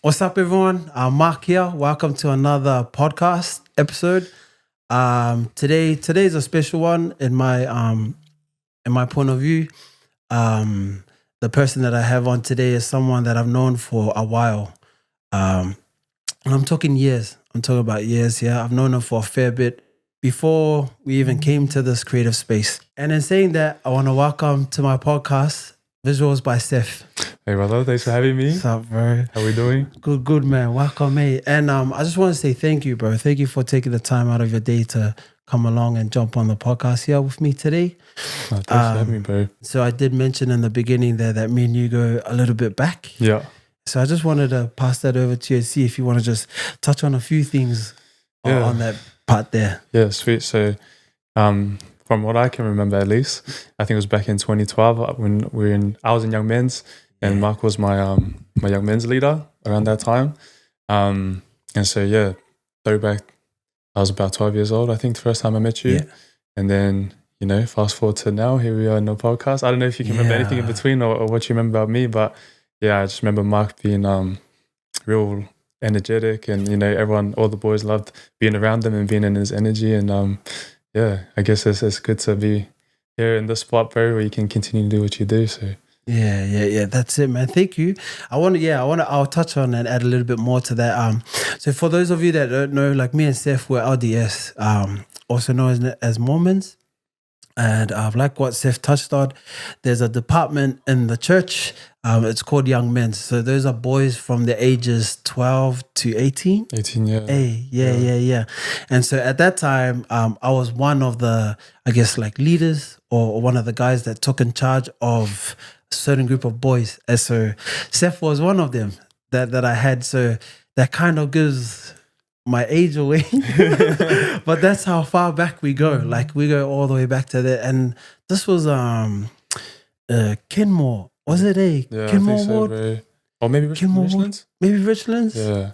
What's up, everyone? Mark here. Welcome to another podcast episode. Today's a special one in my point of view. The person that I have on today is someone that I've known for a while. And I'm talking years. I'm talking about years here. I've known him for a fair bit before we even came to this creative space. And in saying that, I want to welcome to my podcast, Visuals by Seth. Hey brother, thanks for having me. What's up, bro? How we doing? Good man. Welcome, mate. And I just want to say thank you, bro. Thank you for taking the time out of your day to come along and jump on the podcast here with me today. Thanks for having me, bro. So I did mention in the beginning there that me and you go a little bit back. Yeah. So I just wanted to pass that over to you and see if you want to just touch on a few things on that part there. Yeah, sweet. So from what I can remember at least, I think it was back in 2012 when I was in Young Men's and Mark was my my Young Men's leader around that time. And so yeah, throwback, I was about 12 years old, I think, the first time I met you. Yeah. And then, you know, fast forward to now, here we are in the podcast. I don't know if you can remember anything in between or what you remember about me, but yeah, I just remember Mark being real energetic, and you know, everyone, all the boys loved being around him and being in his energy. And yeah, I guess it's good to be here in this spot, bro, where you can continue to do what you do. So yeah, that's it, man. Thank you. I'll touch on and add a little bit more to that. So for those of you that don't know, like me and Seth, we're LDS, also known as Mormons. And like what Seth touched on, there's a department in the church. It's called Young Men. So those are boys from the ages 12 to 18. 18, yeah. Hey, yeah. And so at that time, I was one of the, I guess, like leaders or one of the guys that took in charge of a certain group of boys. And so Seth was one of them that I had. So that kind of gives my age away. But that's how far back we go. Like we go all the way back to that. And this was Kenmore. Was it Kenmore Ward? So, or maybe Richlands? Maybe Richlands? Yeah.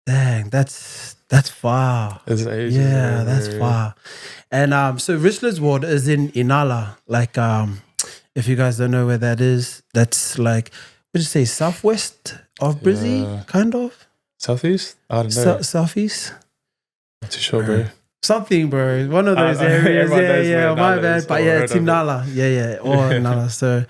Dang, that's far. It's ages. Yeah, that's far. And so Richlands Ward is in Inala. Like if you guys don't know where that is, that's like, what did you say, southwest of Brizzy, kind of? Southeast? I don't know. Southeast? Not too sure, bro. Something, bro. One of those areas. Yeah, my bad. But yeah, Team Nala. Yeah. Or Nala. So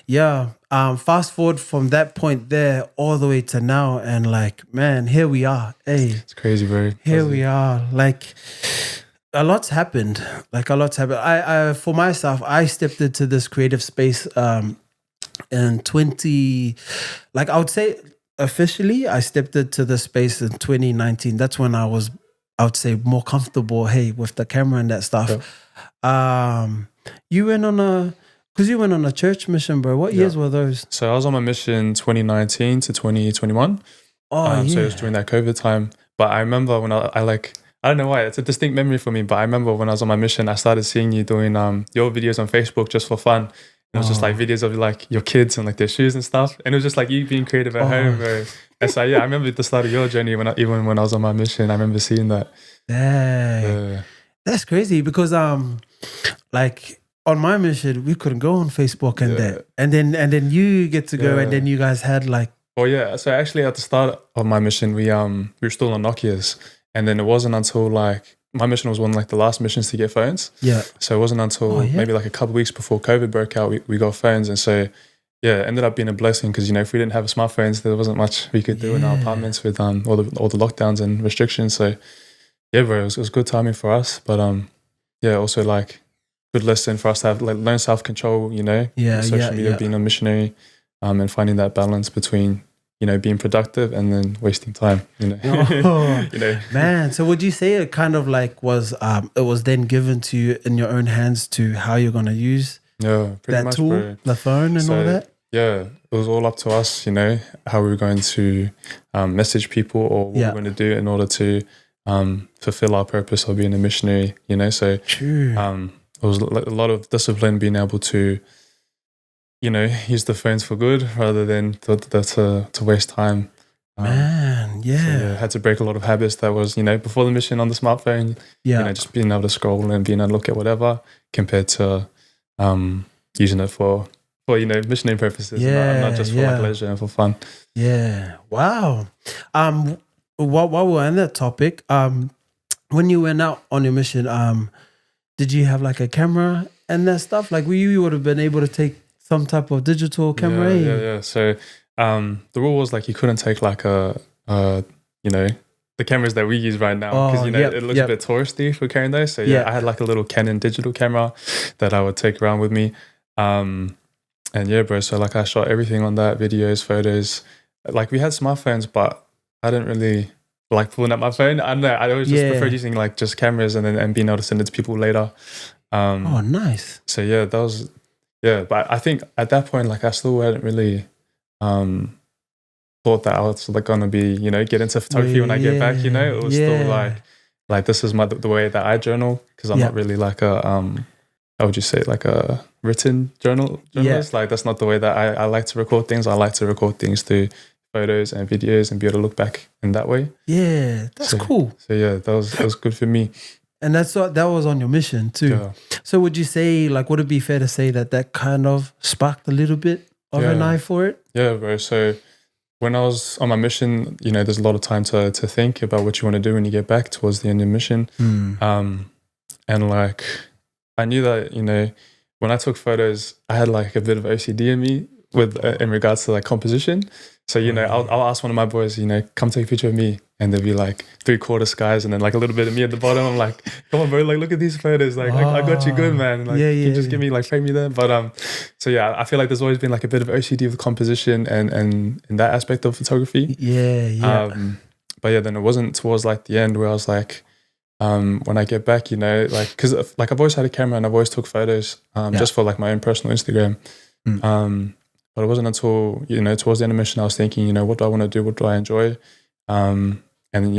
yeah. Fast forward from that point there all the way to now, and like, man, here we are. Hey. It's crazy, bro. Here we are. Like, a lot's happened. I for myself, I stepped into this creative space in 20, like I would say officially, I stepped into the space in 2019. That's when I would say more comfortable, with the camera and that stuff. Yep. You went on a church mission, bro. What years were those? So I was on my mission 2019 to 2021. So it was during that COVID time. But I remember when I don't know why, it's a distinct memory for me, but I remember when I was on my mission, I started seeing you doing your videos on Facebook just for fun. It was just like videos of like your kids and like their shoes and stuff. And it was just like you being creative at home, bro. And so I remember the start of your journey even when I was on my mission. I remember seeing that. Dang. That's crazy because like on my mission we couldn't go on Facebook and that. And then you get to go and then you guys had like. Well, yeah. So actually at the start of my mission we were still on Nokias, and then it wasn't until like my mission was one of like the last missions to get phones. Yeah. So it wasn't until maybe like a couple of weeks before COVID broke out, we got phones. And so, yeah, it ended up being a blessing because, you know, if we didn't have smartphones, there wasn't much we could do in our apartments with all the lockdowns and restrictions. So, yeah, bro, it was good timing for us. But, also like good lesson for us to have, like learn self-control, you know, social media, being a missionary, and finding that balance between, you know, being productive and then wasting time, you know. You know. Man, so would you say it kind of like was it was then given to you in your own hands to how you're gonna use that tool, bro. The phone and all that? Yeah, it was all up to us, you know, how we were going to message people or what we were going to do in order to fulfill our purpose of being a missionary, you know. So it was a lot of discipline, being able to, you know, use the phones for good rather than to waste time. Man, So, had to break a lot of habits that was, you know, before the mission on the smartphone, you know, just being able to scroll and being able to look at whatever compared to using it for you know, missionary purposes, not just for like leisure and for fun. Yeah. Wow. While we're on that topic, when you went out on your mission, did you have like a camera and that stuff? Like, you would have been able to take some type of digital camera? Yeah. So, the rule was like you couldn't take like the cameras that we use right now because it looks a bit touristy for carrying those. So I had like a little Canon digital camera that I would take around with me. And yeah, bro. So like I shot everything on that, videos, photos. Like we had smartphones, but I didn't really like pulling up my phone. I don't know. I always just preferred using like just cameras and being able to send it to people later. Oh, nice. So yeah, that was But I think at that point, like I still hadn't really thought that I was like gonna be get into photography when I get back. It was still like this is the way that I journal because I'm not really like a how would you say, like a written journalist. Like that's not the way that I like to record things. I like to record things through photos and videos and be able to look back in that way. Yeah, that's cool. So yeah, that was good for me. And that was on your mission too. Yeah. So would you say, like, would it be fair to say that kind of sparked a little bit of an eye for it? Yeah, bro. So when I was on my mission, there's a lot of time to think about what you want to do when you get back towards the end of your mission. And like, I knew that, when I took photos, I had like a bit of OCD in me with in regards to like composition. So, I'll ask one of my boys, come take a picture of me. And there'd be like 3/4 skies and then like a little bit of me at the bottom. I'm like, come on, bro, like look at these photos. Like I got you good, man. Like can you just give me like frame me there. But so yeah, I feel like there's always been like a bit of OCD with composition and in that aspect of photography. But yeah, then it wasn't towards like the end where I was like, when I get back, like because like I've always had a camera and I've always took photos just for like my own personal Instagram. But it wasn't until towards the end of the mission I was thinking, what do I want to do? What do I enjoy? And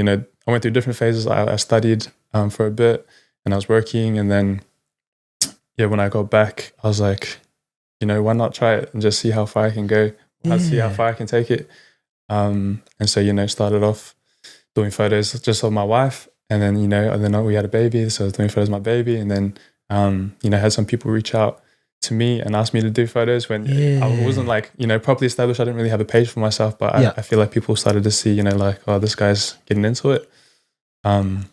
I went through different phases. I studied for a bit and I was working, and then when I got back, I was like, why not try it and just see how far I can go? See how far I can take it. And so started off doing photos just of my wife, and then and then we had a baby, so I was doing photos of my baby, and then had some people reach out to me and asked me to do photos when I wasn't like properly established. I didn't really have a page for myself, but I feel like people started to see like, oh, this guy's getting into it. And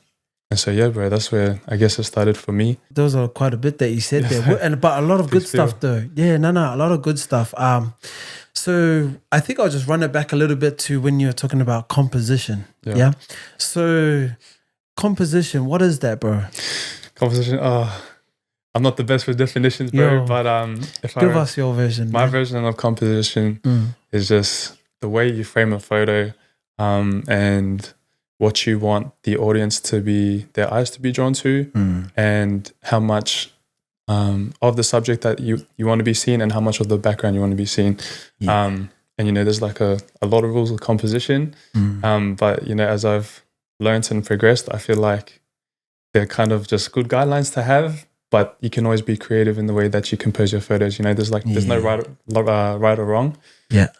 so yeah, bro, that's where I guess it started for me. Those are quite a bit that you said there, but a lot of good stuff though. Yeah, no, a lot of good stuff. So I think I'll just run it back a little bit to when you're talking about composition. Yeah. So composition, what is that, bro? Composition. I'm not the best with definitions, bro, but give us your version. My version of composition is just the way you frame a photo, and what you want the audience to be, their eyes to be drawn to, and how much of the subject that you want to be seen, and how much of the background you want to be seen. And there's like a lot of rules of composition, but as I've learned and progressed, I feel like they're kind of just good guidelines to have. But you can always be creative in the way that you compose your photos. There's no right or wrong. Yeah.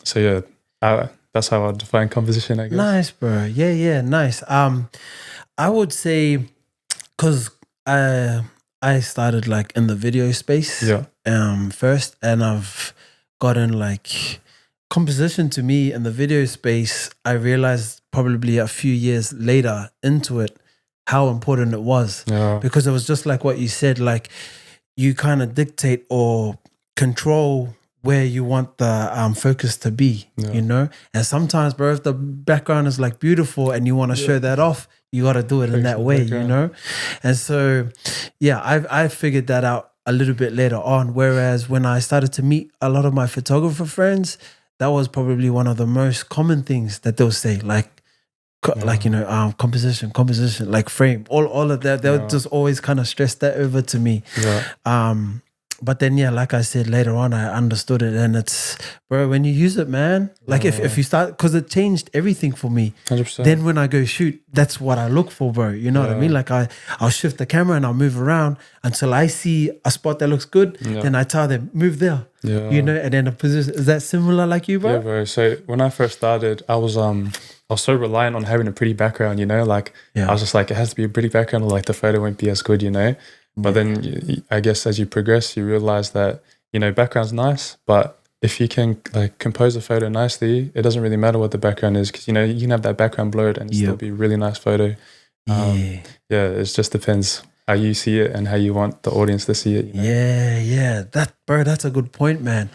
So yeah, that's how I define composition, I guess. Nice, bro. Yeah, nice. I would say, because I started like in the video space first, and I've gotten like composition to me in the video space. I realized probably a few years later into it how important it was, because it was just like what you said, like you kind of dictate or control where you want the focus to be, and sometimes, bro, if the background is like beautiful and you want to show that off, you got to do it in that way, and so I figured that out a little bit later on, whereas when I started to meet a lot of my photographer friends, that was probably one of the most common things that they'll say, like composition, like frame, all of that. They'll just always kind of stress that over to me. But then like I said, later on I understood it, and it's, bro, when you use it, man, like if you start, because it changed everything for me. 100%. Then when I go shoot, that's what I look for, bro. You know what I mean? Like I'll shift the camera and I'll move around until I see a spot that looks good. Then I tell them, move there. And then the position. Is that similar like you, bro? Yeah, bro. So when I first started, I was so reliant on having a pretty background, like I was just like, it has to be a pretty background, or like the photo won't be as good, But then I guess as you progress, you realize that, background's nice, but if you can like compose a photo nicely, it doesn't really matter what the background is, because you can have that background blurred and it still be a really nice photo. Yeah, it just depends how you see it and how you want the audience to see it. Yeah. That's a good point, man.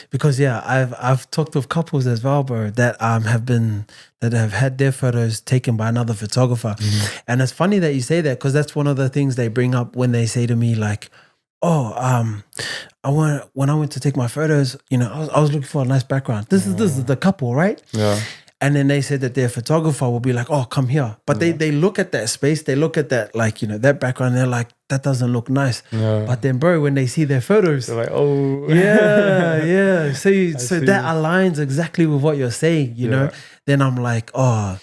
Because I've talked with couples as well, bro, that have had their photos taken by another photographer. And it's funny that you say that, because that's one of the things they bring up when they say to me, like, oh, when I went to take my photos, I was looking for a nice background. This is the couple, right? Yeah. And then they said that their photographer will be like, oh, come here. But they look at that space, they look at that, like, that background, they're like, that doesn't look nice. Yeah. But then, bro, when they see their photos, they're like, oh. Yeah. So that aligns exactly with what you're saying, you know? Then I'm like, oh,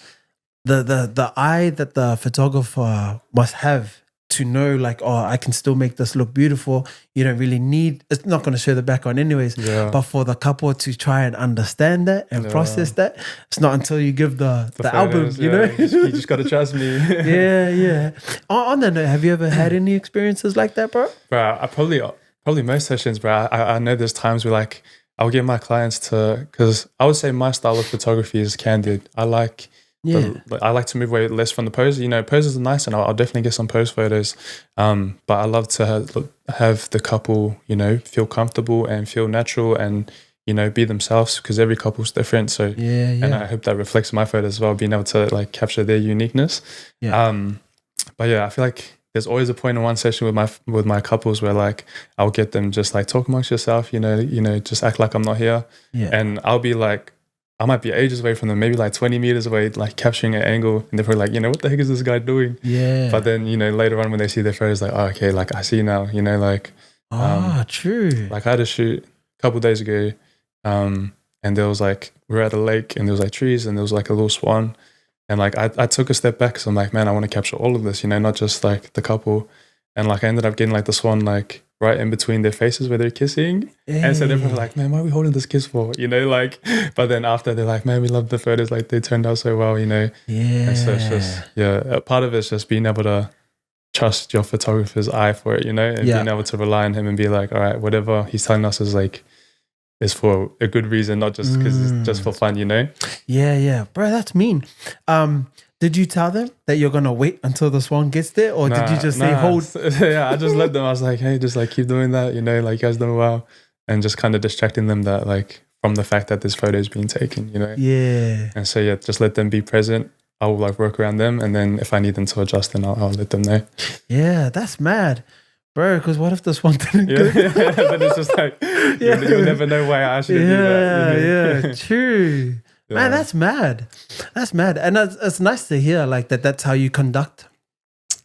the eye that the photographer must have to know, like, oh, I can still make this look beautiful. You don't really need, it's not going to show the background anyways, but for the couple to try and understand that and process that, it's not until you give the album, you know? You just got to trust me. Yeah. On that note, have you ever had any experiences like that, bro? Bro, I probably most sessions, bro. I know there's times where, like, I'll get my clients to, because I would say my style of photography is candid. I like to move away less from the pose. Poses are nice, and I'll definitely get some pose photos. But I love to have the couple, feel comfortable and feel natural and, be themselves, because every couple's different. So, and I hope that reflects my photos as well, being able to like capture their uniqueness. But I feel like there's always a point in one session with my couples where, like, I'll get them just like, talk amongst yourself, just act like I'm not here. And I'll be like, I might be ages away from them, maybe like 20 meters away, like capturing an angle, and they're probably like, what the heck is this guy doing? But then, later on when they see their photos, like, oh, okay, like I see now, like, true. Like I had a shoot a couple of days ago, and there was like, we were at a lake and there was like trees and there was like a little swan. And like, I took a step back, because I'm like, man, I want to capture all of this, not just like the couple. And like, I ended up getting like the swan, like, right in between their faces where they're kissing. And so they're probably like, man, why are we holding this kiss for? Like, but then after they're like, man, we love the photos. Like, they turned out so well, And so it's just, a part of it's just being able to trust your photographer's eye for it, and being able to rely on him and be like, all right, whatever he's telling us is for a good reason, not just because it's just for fun, Yeah. Bro, that's mean. Did you tell them that you're going to wait until the swan gets there? Or did you just say, hold? I just let them. I was like, hey, just like keep doing that, like you guys doing well. And just kind of distracting them that, like, from the fact that this photo is being taken, Yeah. And so, just let them be present. I'll like work around them. And then if I need them to adjust, then I'll let them know. Yeah, that's mad. Bro, because what if the swan didn't go? Then it's just like, you'll never know why I actually do that. Yeah, true. Man, that's mad. That's mad. And it's nice to hear, like, that's how you conduct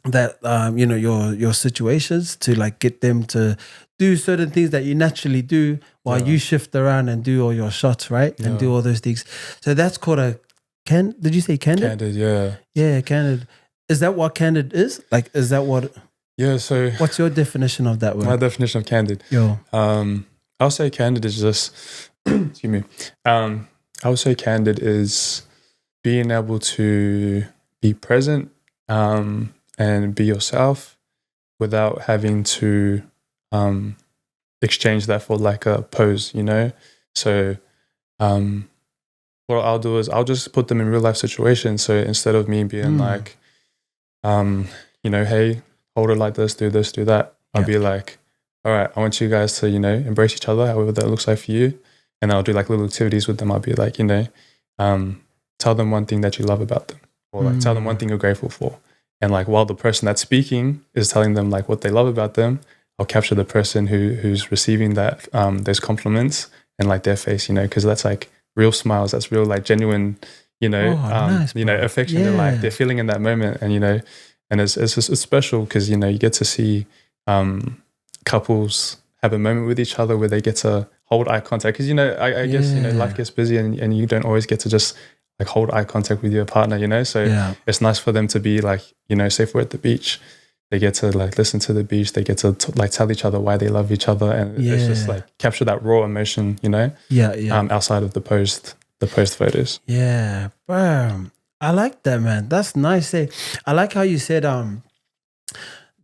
that, your situations, to like get them to do certain things that you naturally do while you shift around and do all your shots, right? And do all those things. So that's called did you say candid? Candid, yeah. Yeah, candid. Is that what candid is? Like, is that what... Yeah, so... What's your definition of that word? My definition of candid? I'll say candid is just... excuse me. I would say candid is being able to be present and be yourself without having to exchange that for like a pose, So what I'll do is I'll just put them in real life situations. So instead of me being like, hey, hold it like this, do that, I'll be like, all right, I want you guys to, embrace each other, however that looks like for you. And I'll do like little activities with them. I'll be like, tell them one thing that you love about them, or like tell them one thing you're grateful for. And like, while the person that's speaking is telling them like what they love about them, I'll capture the person who's receiving that, those compliments, and like their face, because that's like real smiles. That's real, like genuine, nice, affection that like they're feeling in that moment. And, and it's special because, you get to see couples have a moment with each other where they get to hold eye contact, because I guess life gets busy and you don't always get to just like hold eye contact with your partner, so it's nice for them to be like, say if we're at the beach, they get to like listen to the beach, they get to like tell each other why they love each other, and it's just like capture that raw emotion, outside of the post photos. Bro, I like that, man. That's nice. I like how you said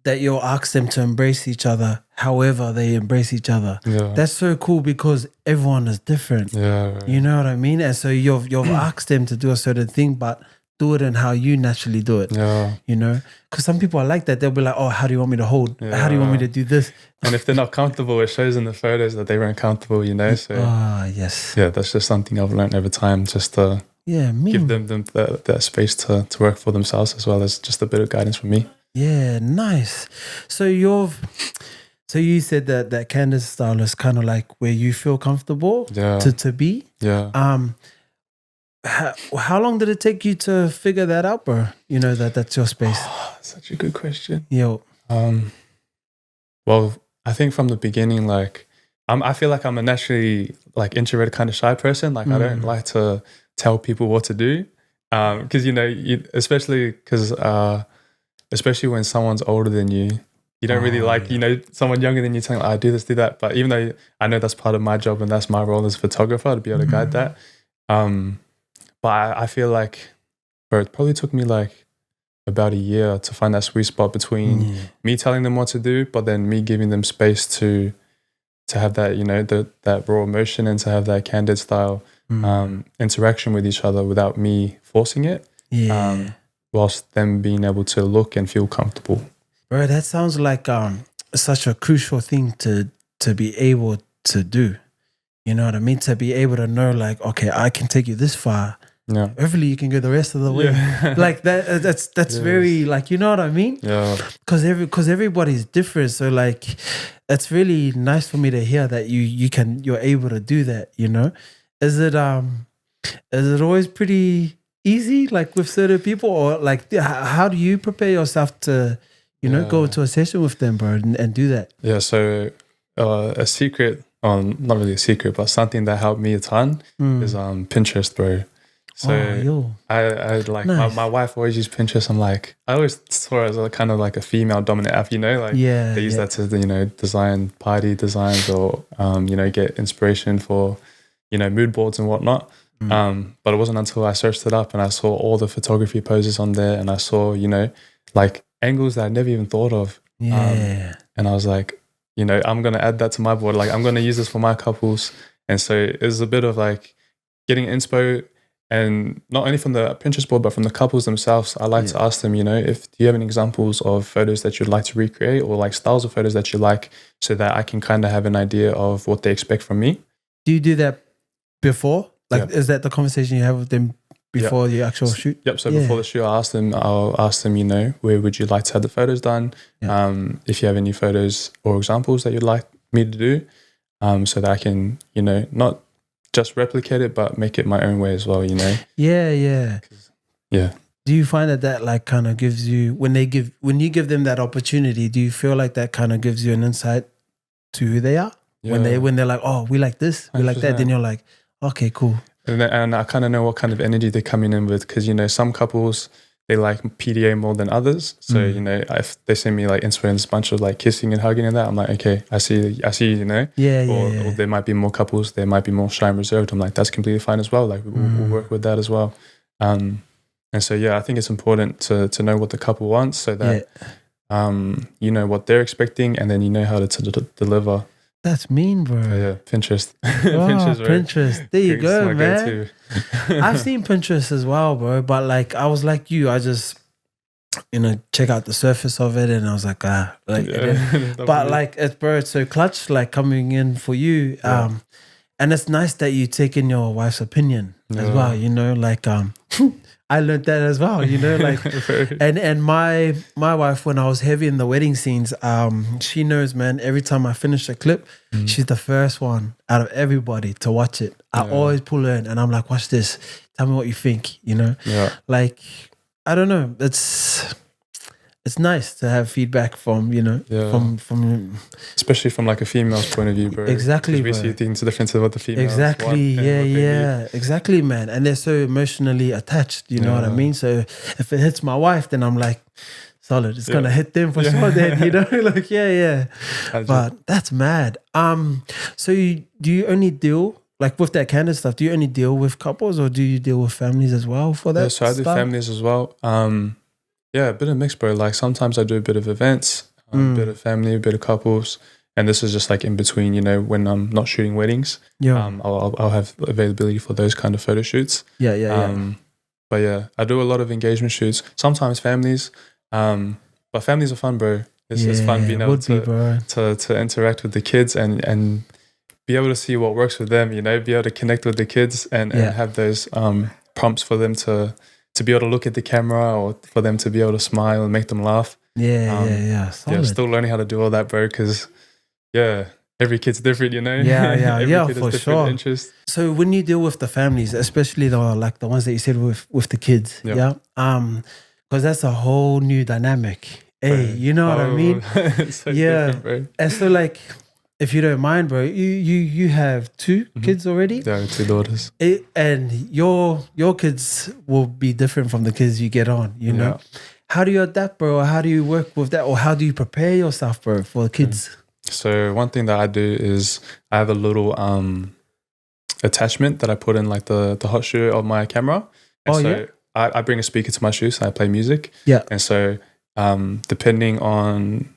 that you'll ask them to embrace each other however they embrace each other. Yeah. That's so cool because everyone is different. Yeah. Right. You know what I mean? And so you've asked them to do a certain thing, but do it in how you naturally do it. Yeah. You know? Because some people are like that. They'll be like, oh, how do you want me to hold? Yeah. How do you want me to do this? And if they're not comfortable, it shows in the photos that they weren't comfortable, you know? So Yes. yeah, that's just something I've learned over time, just to give them that space to work for themselves, as well as just a bit of guidance from me. Yeah, nice. So you said that Candace style is kind of like where you feel comfortable to be. Yeah. How long did it take you to figure that out, bro? You know that's your space. Such a good question. Yo. Well, I think from the beginning, like I feel like I'm a naturally like introverted kind of shy person. Like I don't like to tell people what to do, because especially when someone's older than you. You don't really like, someone younger than you telling, like, do this, do that. But even though I know that's part of my job and that's my role as a photographer to be able to guide that. But I feel like, bro, it probably took me like about a year to find that sweet spot between me telling them what to do, but then me giving them space to have that, that raw emotion and to have that candid style interaction with each other without me forcing it. Yeah. Whilst them being able to look and feel comfortable. Bro, that sounds like such a crucial thing to be able to do. You know what I mean? To be able to know, like, okay, I can take you this far. Yeah. Hopefully you can go the rest of the way. Yeah. Like that's very, like, you know what I mean? Yeah. Because everybody's different. So like, it's really nice for me to hear that you're able to do that. You know, is it always pretty easy, like with certain people, or like how do you prepare yourself to, go into a session with them, bro, and do that? Yeah. So a secret, not really a secret, but something that helped me a ton is Pinterest, bro. So I like nice. my wife always used Pinterest. I always saw it as a kind of like a female dominant app, like they use that to design party designs or get inspiration for mood boards and whatnot. But it wasn't until I searched it up and I saw all the photography poses on there, and I saw like angles that I never even thought of. And I was like, I'm gonna add that to my board. Like I'm gonna use this for my couples. And so it was a bit of like getting inspo. And not only from the Pinterest board, but from the couples themselves, I like to ask them, do you have any examples of photos that you'd like to recreate, or like styles of photos that you like, so that I can kind of have an idea of what they expect from me. Do you do that before? Like, is that the conversation you have with them before the actual shoot? Yep. So before the shoot, I'll ask them, where would you like to have the photos done? If you have any photos or examples that you'd like me to do, so that I can, not just replicate it, but make it my own way as well, Yeah. Yeah. Do you find that like kind of gives you, when you give them that opportunity, do you feel like that kind of gives you an insight to who they are? Yeah. When they're like, oh, we like this, we 100%. Like that, then you're like, okay, cool. And I kind of know what kind of energy they're coming in with, because, some couples, they like PDA more than others. So, if they send me like Instagram, a bunch of like kissing and hugging and that, I'm like, okay, I see, Or there might be more couples, they might be more shy and reserved. I'm like, that's completely fine as well. Like we'll work with that as well. And so, I think it's important to know what the couple wants, so that, you know what they're expecting, and then you know how to deliver. That's mean, bro. Yeah, Pinterest. Pinterest. There you go, man. I've seen Pinterest as well, bro. But like, I was like you. I just, check out the surface of it, and I was like, but like, it's so clutch, like coming in for you. And it's nice that you take in your wife's opinion as well. Like, I learned that as well, like, and my wife, when I was heavy in the wedding scenes, she knows, man, every time I finish a clip, she's the first one out of everybody to watch it. I always pull her in and I'm like, watch this. Tell me what you think, Like, I don't know. It's nice to have feedback from, from especially from like a female's point of view, bro. Exactly, bro. We see things different to what the females exactly, want. Exactly, man. And they're so emotionally attached, you know what I mean? So if it hits my wife, then I'm like, solid. It's gonna hit them for sure. Then like, But that's mad. So do you only deal like with that kind of stuff? Do you only deal with couples, or do you deal with families as well for that? So I do families as well. Yeah, a bit of mix, bro. Like sometimes I do a bit of events, bit of family, a bit of couples. And this is just like in between, you know, when I'm not shooting weddings. I'll have availability for those kind of photo shoots. But yeah, I do a lot of engagement shoots. Sometimes families, but families are fun, bro. It's fun being able to interact with the kids and be able to see what works with them, you know, be able to connect with the kids and have those prompts for them to be able to look at the camera or for them to be able to smile and make them laugh. Still learning how to do all that, bro, because every kid's different, you know. Every kid has different interests. So when you deal with the families, especially the ones that you said with the kids, because that's a whole new dynamic. Hey, you know what I mean? So different, bro. And so like, if you don't mind, bro, you have two kids already? Yeah, 2 daughters. And your kids will be different from the kids you get on, you know? How do you adapt, bro? Or how do you work with that? Or how do you prepare yourself, bro, for the kids? So one thing that I do is I have a little attachment that I put in like the hot shoe of my camera. And I bring a speaker to my shoe, so I play music. Yeah. And so depending on,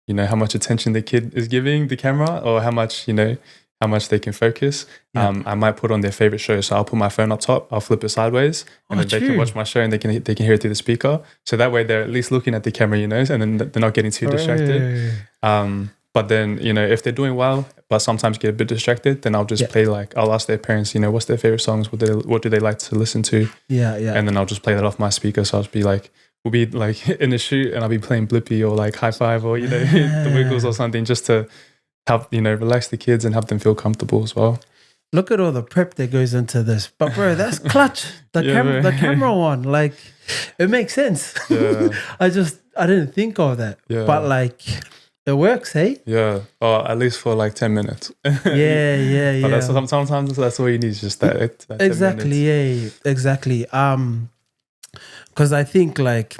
you know, how much attention the kid is giving the camera or how much they can focus, I might put on their favorite show. So I'll put my phone up top, I'll flip it sideways, and then they can watch my show and they can hear it through the speaker. So that way they're at least looking at the camera, you know, and then they're not getting too distracted. But then, you know, if they're doing well, but sometimes get a bit distracted, then I'll just play I'll ask their parents, you know, what's their favorite songs? What do they like to listen to? And then I'll just play that off my speaker. So I'll be like, we'll be like in the shoot and I'll be playing Blippi or like High Five or, you know, the Wiggles or something just to help, you know, relax the kids and help them feel comfortable as well. Look at all the prep that goes into this. But bro, that's clutch. The camera one, like, it makes sense. I didn't think of that. But like, it works, hey? Yeah, or at least for like 10 minutes. Yeah. But sometimes that's all you need, is just that 10 exactly, minutes. Exactly. Because I think like,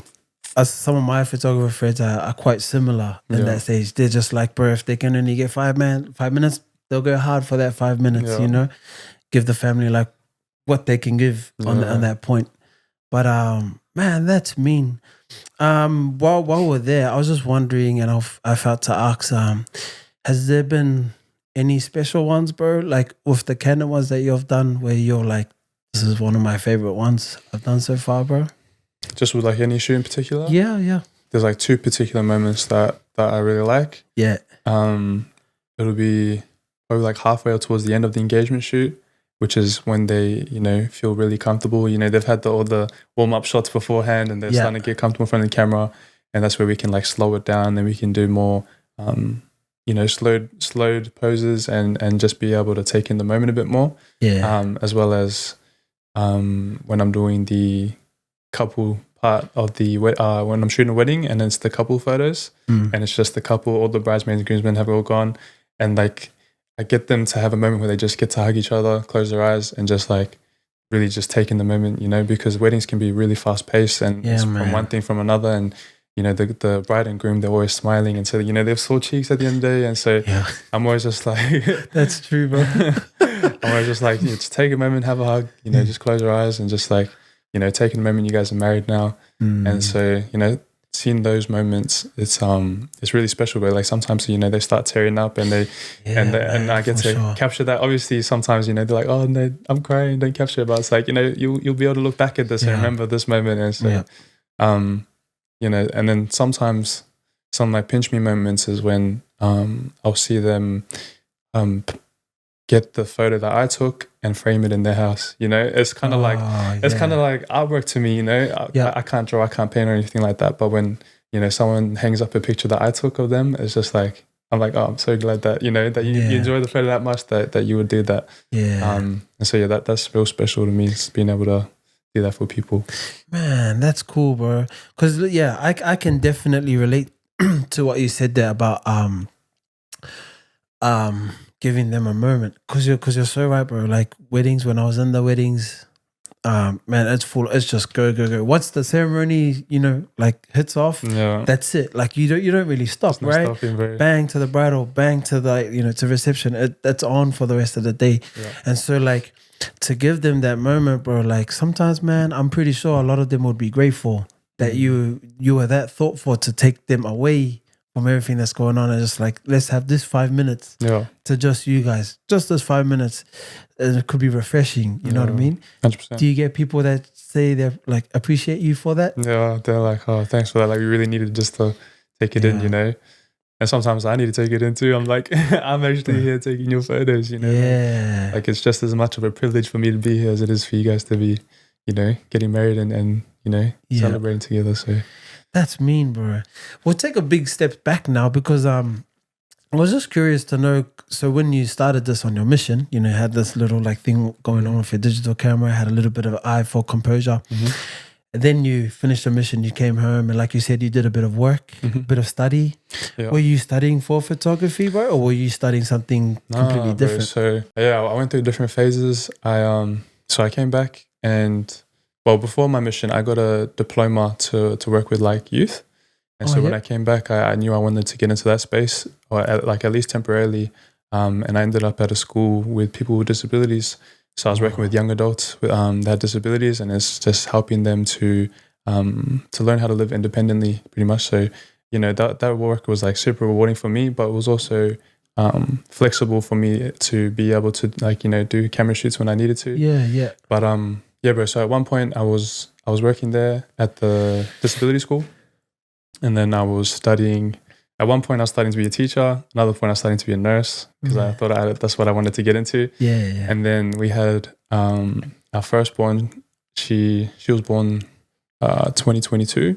as some of my photographer friends are quite similar in that stage. They're just like, bro, if they can only get 5 minutes, they'll go hard for that 5 minutes, you know? Give the family like what they can give on that point. But man, that's mean. While we're there, I was just wondering, and I felt to ask, has there been any special ones, bro? Like with the Canon ones that you've done, where you're like, this is one of my favorite ones I've done so far, bro? Just with like any shoot in particular? Yeah. There's like 2 particular moments that I really like. Yeah. It'll be probably like halfway or towards the end of the engagement shoot, which is when they, you know, feel really comfortable. You know, they've had all the warm-up shots beforehand and they're starting to get comfortable in front of the camera. And that's where we can like slow it down and we can do more, you know, slowed poses and just be able to take in the moment a bit more. As well as when I'm doing the couple part of the when I'm shooting a wedding and it's the couple photos and it's just the couple, all the bridesmaids and groomsmen have all gone, and like I get them to have a moment where they just get to hug each other, close their eyes, and just like really just take in the moment, you know, because weddings can be really fast paced and it's from one thing from another, and you know the bride and groom, they're always smiling, and so you know they have sore cheeks at the end of the day, and so I'm always just like that's true, bro. I'm always just like, just take a moment, have a hug, you know, just close your eyes and just like, you know, taking a moment. You guys are married now, and so you know, seeing those moments, it's really special. But like sometimes, you know, they start tearing up, and and I get to capture that. Obviously, sometimes, you know, they're like, oh no, I'm crying, don't capture it. But it's like, you know, you'll be able to look back at this and remember this moment, and so you know, and then sometimes some of my pinch me moments is when I'll see them get the photo that I took and frame it in their house. You know, it's kind of like artwork to me. You know, I can't draw, I can't paint or anything like that. But when, you know, someone hangs up a picture that I took of them, it's just like, I'm like, oh, I'm so glad that, you know, that you enjoy the photo that much that you would do that. And so that's real special to me, is being able to do that for people. Man, that's cool, bro. Because I can definitely relate to what you said there about giving them a moment, because you're so right, bro. Like weddings, when I was in the weddings, man, it's full. It's just go. Once the ceremony, you know, like hits off, that's it. Like you don't really stop, right? Bang to the bridal, bang to the, you know, to reception. That's on for the rest of the day, and so like to give them that moment, bro. Like sometimes, man, I'm pretty sure a lot of them would be grateful that you were that thoughtful to take them away from everything that's going on, and just like, let's have this 5 minutes to just you guys, just those 5 minutes, and it could be refreshing. You know what I mean? 100%. Do you get people that say they like appreciate you for that? Yeah, they're like, oh, thanks for that. Like, we really needed just to take it in, you know. And sometimes I need to take it in too. I'm like, I'm actually here taking your photos, you know. Yeah. Like it's just as much of a privilege for me to be here as it is for you guys to be, you know, getting married and you know, celebrating together. So that's mean, bro. We'll take a big step back now because I was just curious to know. So when you started this on your mission, you know, you had this little like thing going on with your digital camera, had a little bit of an eye for composure. And then you finished the mission, you came home, and like you said, you did a bit of work, a bit of study. Yeah. Were you studying for photography, bro, or were you studying something completely different? So yeah, I went through different phases. So I came back, and well, before my mission, I got a diploma to work with like youth. And so when I came back, I knew I wanted to get into that space, or at least temporarily. And I ended up at a school with people with disabilities. So I was working with young adults that had disabilities, and it's just helping them to learn how to live independently, pretty much. So, you know, that work was like super rewarding for me, but it was also flexible for me to be able to like, you know, do camera shoots when I needed to. Yeah. But yeah, bro. So at one point I was working there at the disability school, and then I was studying. At one point, I was studying to be a teacher. Another point, I was studying to be a nurse because I thought that's what I wanted to get into. Yeah. And then we had our firstborn. She was born 2022,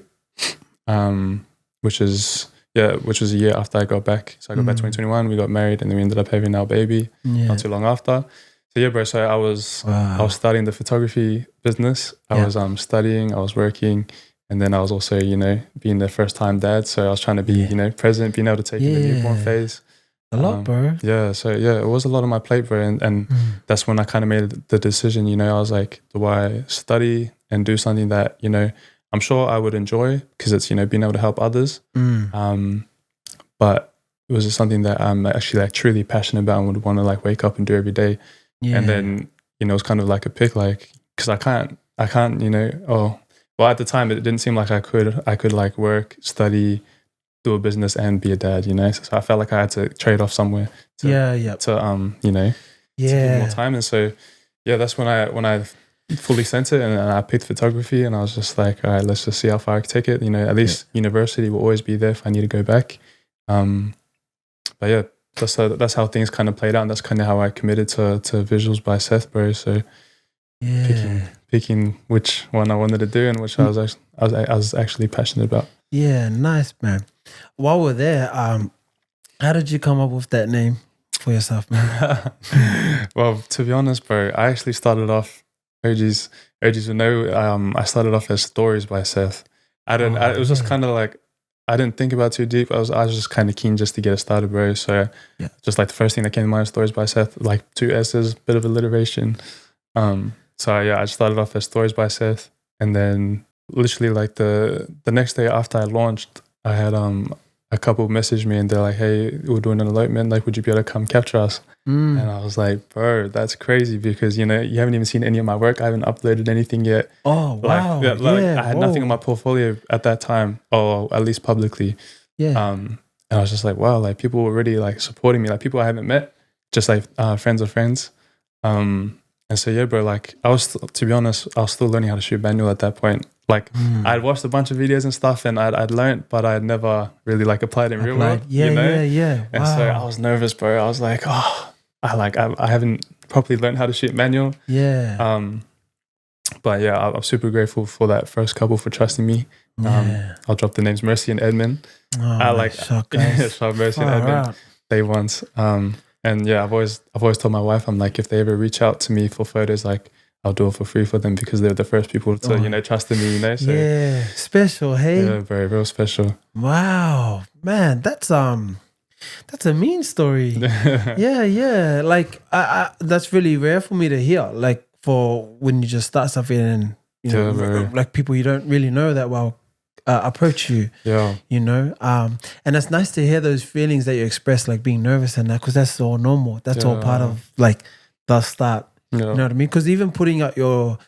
which was a year after I got back. So I got back 2021. We got married, and then we ended up having our baby not too long after. So yeah, bro. So I was starting the photography business. I was studying. I was working. And then I was also, you know, being the first time dad. So I was trying to be, you know, present, being able to take in the newborn phase. A lot, bro. Yeah. So yeah, it was a lot on my plate, bro. And that's when I kind of made the decision, you know, I was like, do I study and do something that, you know, I'm sure I would enjoy because it's, you know, being able to help others. But it was just something that I'm actually like truly passionate about and would want to like wake up and do every day. Yeah. And then, you know, it's kind of like a pick, like, because I can't, you know, well, at the time, it didn't seem like I could like work, study, do a business, and be a dad. You know, so I felt like I had to trade off somewhere. To you know, to give more time. And so, yeah, that's when I fully sent it, and I picked photography, and I was just like, all right, let's just see how far I can take it. You know, at least university will always be there if I need to go back. But yeah, that's how things kind of played out, and that's kind of how I committed to Visuals by Seth, bro. So. Yeah. Picking which one I wanted to do and which I was actually passionate about. Yeah, nice, man. While we're there, how did you come up with that name for yourself, man? Well, to be honest, bro, I actually started off. OGs would know. I started off as Stories by Seth. It was just kind of like I didn't think about it too deep. I was just kind of keen just to get it started, bro. So just like the first thing that came to mind, Stories by Seth, like 2 S's, bit of alliteration. So yeah, I started off as Stories by Seth, and then literally like the next day after I launched, I had a couple message me and they're like, "Hey, we're doing an elopement. Like, would you be able to come capture us?" And I was like, "Bro, that's crazy because you know you haven't even seen any of my work. I haven't uploaded anything yet. Oh wow, I had nothing on my portfolio at that time, or at least publicly. And I was just like, wow, like people were already like supporting me, like people I haven't met, just like friends of friends. And so, yeah, bro, like to be honest, I was still learning how to shoot manual at that point. Like I'd watched a bunch of videos and stuff and I'd learned, but I'd never really like applied in real world. Yeah, you know? yeah. And so I was nervous, bro. I was like, I haven't properly learned how to shoot manual. Yeah. But yeah, I'm super grateful for that first couple for trusting me. I'll drop the names Mercy and Edmund. Shock Mercy and Edmund. They once. And yeah, I've always told my wife, I'm like, if they ever reach out to me for photos, like I'll do it for free for them because they're the first people to, trust in me, So, yeah, special, hey? Yeah, very, real special. Wow, man, that's a mean story. yeah. Like, I that's really rare for me to hear. Like, for when you just start something and, like people you don't really know that well approach you. Yeah. And it's nice to hear those feelings that you express, like being nervous and that, because that's all normal. That's all part of, like, the start. Yeah. You know what I mean? Because even putting out your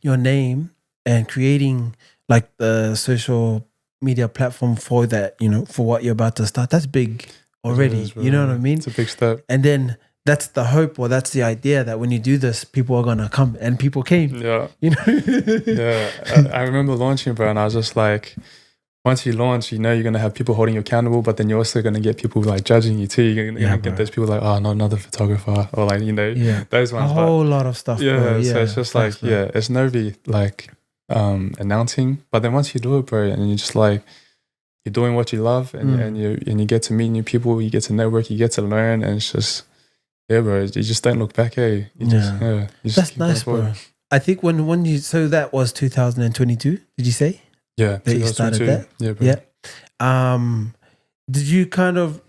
name and creating like the social media platform for that, you know, for what you're about to start. That's big already. It is, You know what I mean? It's a big step. And then that's the hope, or that's the idea, that when you do this, people are gonna come, and people came. Yeah. You know? Yeah. I remember launching, bro, and I was just like, once you launch, you know you're gonna have people holding you accountable, but then you're also gonna get people like judging you too. You're gonna get those people like, oh, not another photographer, or like, you know, those ones. A whole lot of stuff. Yeah, bro. so it's just like, it's nervy, like announcing, but then once you do it, bro, and you're just like, you're doing what you love, and you get to meet new people, you get to network, you get to learn, and it's just, yeah, bro, you just don't look back, hey. You just That's nice, bro. I think when you, so that was 2022, did you say? Yeah, that you started that? Yeah, bro. Yeah. Did you kind of,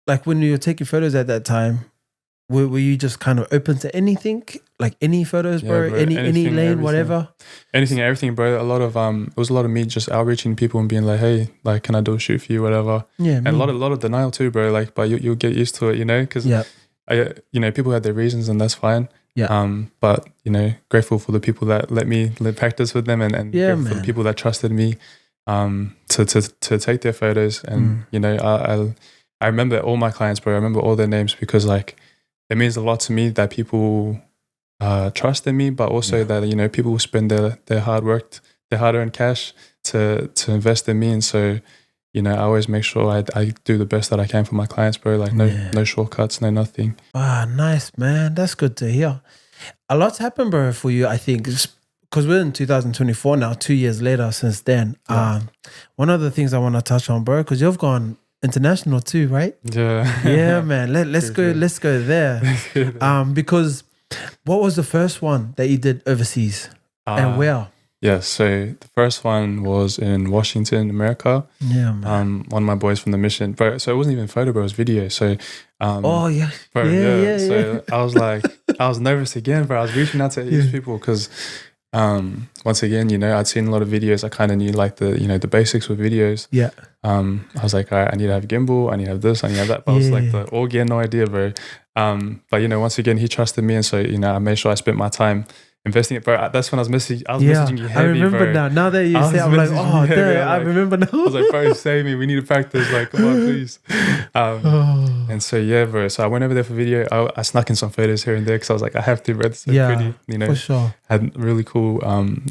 like when you were taking photos at that time, were you just kind of open to anything? Like any photos, bro? Bro, any anything, lane, everything. whatever? Anything, everything, bro. A lot of it was a lot of me just outreaching to people and being like, hey, like, can I do a shoot for you, whatever. Yeah, and a lot of denial too, bro. Like, but you'll get used to it, you know, because you know, people have their reasons, and that's fine. Yeah. But you know, grateful for the people that let me practice with them, and grateful for the people that trusted me to take their photos. And you know, I remember all my clients, bro. I remember all their names, because like it means a lot to me that people trust in me, but also that, you know, people will spend their hard-earned cash to invest in me. And so, you know, I always make sure I do the best that I can for my clients, bro. Like no shortcuts, no nothing. Ah, nice, man. That's good to hear. A lot's happened, bro, for you, I think, because we're in 2024 now, 2 years later since then. One of the things I want to touch on, bro, because you've gone international too, right? Yeah, man. Let's go there. Because what was the first one that you did overseas, and where? Yeah, so the first one was in Washington, America. Yeah, man. One of my boys from the mission, bro. So it wasn't even photo, bro. It was video. So, bro, So I was like, I was nervous again, bro. I was reaching out to these people because, once again, you know, I'd seen a lot of videos. I kind of knew like the basics with videos. Yeah. I was like, all right, I need to have gimbal. I need to have this. I need to have that. But I was like, all gear, no idea, bro. But you know, once again, he trusted me, and so, you know, I made sure I spent my time investing it, bro. That's when I was messaging you heavy, I remember, bro. now that you say, I'm like, oh, damn, I remember now. I was like, bro, save me. We need to practice. Like, come on, please. And so, yeah, bro. So I went over there for video. I snuck in some photos here and there because I was like, I have to, bro. It's so pretty. You know, for sure. Had really cool,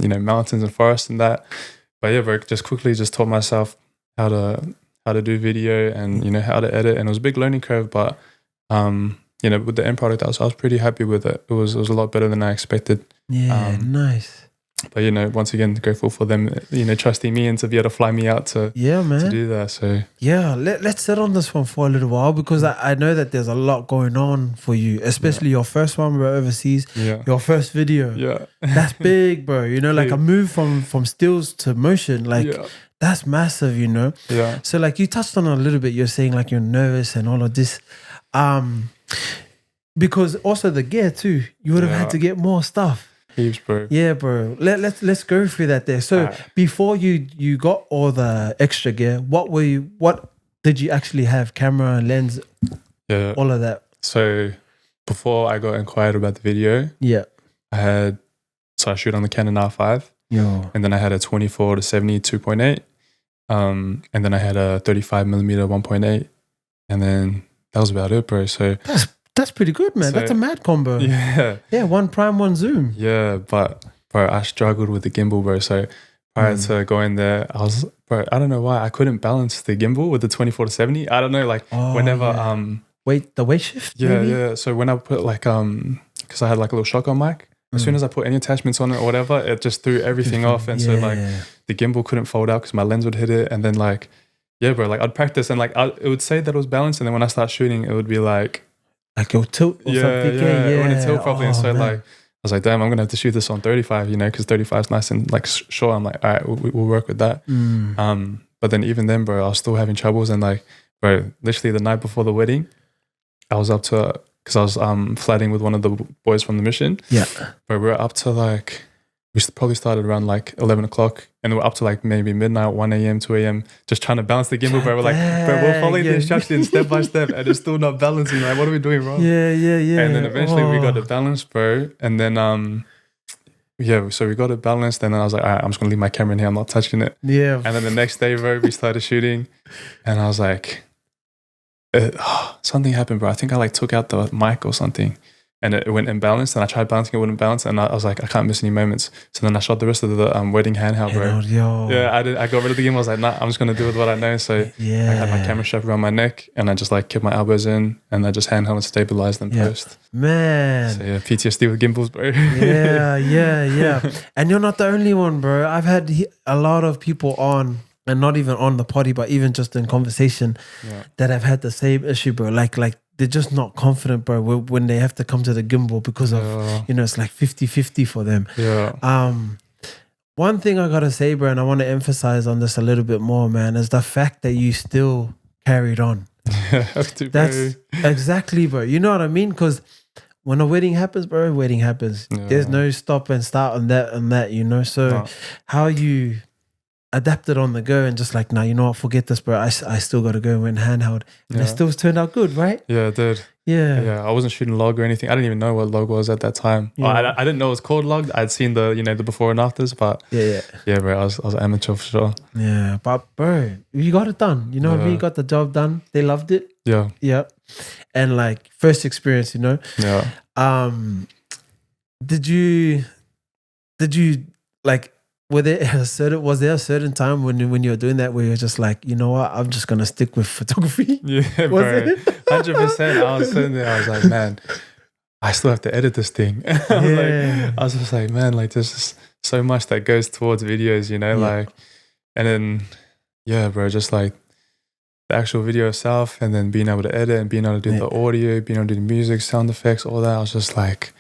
you know, mountains and forests and that. But yeah, bro, just quickly taught myself how to do video and, you know, how to edit. And it was a big learning curve, but you know, with the end product, I was pretty happy with it. It was a lot better than I expected. Yeah, nice. But, you know, once again, grateful for them, you know, trusting me and to be able to fly me out to do that. So yeah, let's sit on this one for a little while, because I know that there's a lot going on for you, especially your first one, bro, overseas. Yeah. Your first video. Yeah. That's big, bro. You know, like a move from stills to motion, like that's massive, you know? Yeah. So like you touched on it a little bit, you're saying like you're nervous and all of this. Because also the gear too, you would have had to get more stuff. Heaps, bro. Yeah, bro. Let's go through that there. So before you got all the extra gear, what did you actually have? Camera, lens, all of that. So before I got inquired about the video, I shoot on the Canon R5. And then I had a 24 to 70 2.8. And then I had a 35 millimeter 1.8. And then that was about it, bro. So that's pretty good, man. That's a mad combo. Yeah, one prime, one zoom. Yeah, but bro, I struggled with the gimbal, bro. So prior to going there, I don't know why I couldn't balance the gimbal with the 24 to 70. I don't know, like whenever the weight shift. Yeah. So when I put like because I had like a little shotgun mic. As soon as I put any attachments on it or whatever, it just threw everything off. And so like the gimbal couldn't fold out because my lens would hit it. And then like, yeah, bro, like I'd practice and like it would say that it was balanced. And then when I start shooting, it would be like it'll tilt or something. It wouldn't tilt properly. And so like, I was like, damn, I'm going to have to shoot this on 35, you know, because 35 is nice and like short. I'm like, all right, we'll work with that. But then even then, bro, I was still having troubles. And like, bro, literally the night before the wedding, I was up to... because I was flatting with one of the boys from the mission. Yeah. But we're up to like, we probably started around like 11 o'clock and we're up to like maybe midnight, 1 a.m., 2 a.m., just trying to balance the gimbal, bro. We're like, bro, we're following the instructions step by step and it's still not balancing. Like, what are we doing wrong? Yeah. And then eventually we got it balanced, bro. And then so we got it balanced, and then I was like, all right, I'm just gonna leave my camera in here. I'm not touching it. Yeah. And then the next day, bro, we started shooting, and I was like, something happened, bro. I think I like took out the mic or something, and it went imbalanced, and I tried balancing, it wouldn't balance, and I was like, I can't miss any moments. So then I shot the rest of the wedding handheld, bro. Yeah, I got rid of the gimbal. I was like, nah, I'm just gonna do with what I know. So I had my camera strap around my neck, and I just like kept my elbows in, and I just handheld and stabilized and post. Man. So yeah, PTSD with gimbals, bro. Yeah. And you're not the only one, bro. I've had a lot of people on, and not even on the potty, but even just in conversation, that have had the same issue, bro. Like they're just not confident, bro, when they have to come to the gimbal because of, it's like 50-50 for them. Yeah. One thing I gotta say, bro, and I want to emphasize on this a little bit more, man, is the fact that you still carried on. That's exactly, bro. You know what I mean? Because when a wedding happens, bro, wedding happens. Yeah. There's no stop and start on that, you know? So how you adapted on the go and just like, nah, you know what, forget this, bro. I still got to go and went handheld. And it still turned out good, right? Yeah, it did. Yeah, I wasn't shooting log or anything. I didn't even know what log was at that time. I didn't know it was called log. I'd seen the the before and afters, but yeah, bro, I was amateur for sure. Yeah, but bro, you got it done. You know what I mean? You got the job done. They loved it. Yeah. And like first experience, you know. Yeah. Did you like? Was there a certain time when you were doing that where you're just like, you know what, I'm just gonna stick with photography? Yeah, bro, 100%. I was sitting there, I was like, man, I still have to edit this thing. I was just like, man, like there's just so much that goes towards videos, like, and then bro, just like the actual video itself, and then being able to edit and being able to do the audio, being able to do the music, sound effects, all that. I was just like,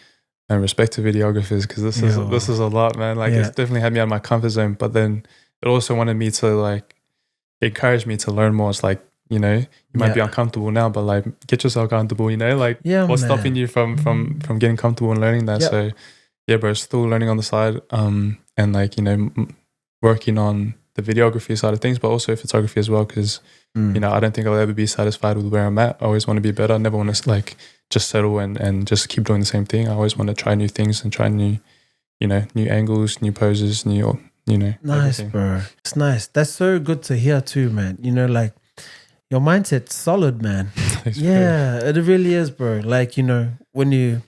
and respect to videographers, because this is a lot, man. Like it's definitely had me out of my comfort zone, but then it also wanted me to like encourage me to learn more. It's like, you might be uncomfortable now, but like get yourself comfortable, like what's stopping you from getting comfortable and learning that? So yeah, bro, still learning on the side, and like working on the videography side of things, but also photography as well, because I don't think I'll ever be satisfied with where I'm at. I always want to be better. I never want to like just settle and just keep doing the same thing. I always want to try new things and try new angles, new poses, nice, everything. Bro. It's nice. That's so good to hear too, man. Like your mindset's solid, man. Thanks, yeah, it really is, bro. Like, when you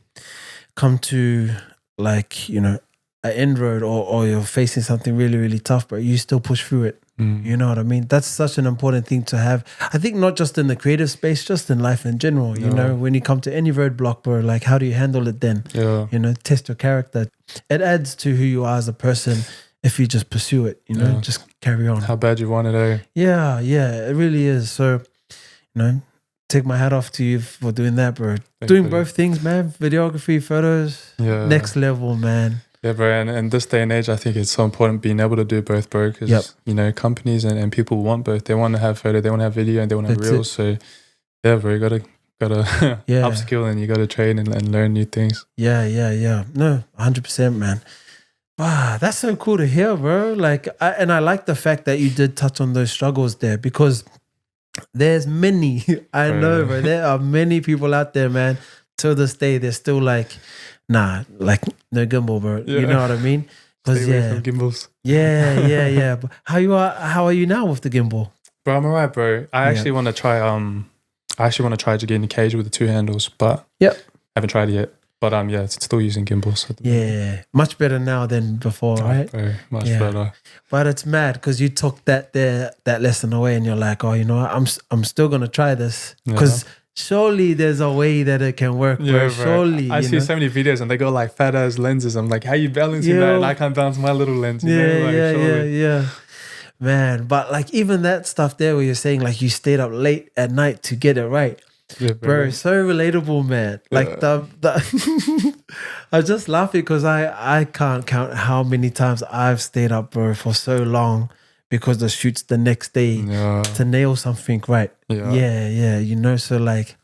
come to like, an end road or you're facing something really, really tough, bro, you still push through it. You know what I mean? That's such an important thing to have. I think not just in the creative space, just in life in general. You know, when you come to any roadblock, bro, like how do you handle it then? Yeah. Test your character. It adds to who you are as a person if you just pursue it, just carry on. How bad you want it, eh? Yeah, it really is. So, take my hat off to you for doing that, bro. Doing both things, man. Videography, photos, next level, man. Yeah, bro, and this day and age, I think it's so important being able to do both, bro, because, companies and people want both. They want to have photo, they want to have video, and they want to have reels. So, yeah, bro, you gotta upskill, and you gotta train and learn new things. Yeah. No, 100%, man. Wow, that's so cool to hear, bro. Like, I like the fact that you did touch on those struggles there, because there's many, I know, bro, there are many people out there, man, to this day, they're still like, nah, like no gimbal, bro. You know what I mean? Stay away from gimbals. Yeah. But how are you now with the gimbal? Bro, I'm alright, bro. I actually want to try. I actually want to try to get in the cage with the 2 handles, but I haven't tried it yet. But it's still using gimbals. Much better now than before, right? Bro, much better. But it's mad because you took that lesson away, and you're like, oh, you know what? I'm still gonna try this because. Surely there's a way that it can work, bro. Surely. I see so many videos and they go like fat ass lenses. I'm like, how you balancing that? And I can't balance my little lens. Yeah. Man, but like even that stuff there where you're saying like you stayed up late at night to get it right. Yeah, bro, so relatable, man. Like the I was just laughing because I can't count how many times I've stayed up, bro, for so long. Because the shoot's the next day to nail something right. Yeah. So like,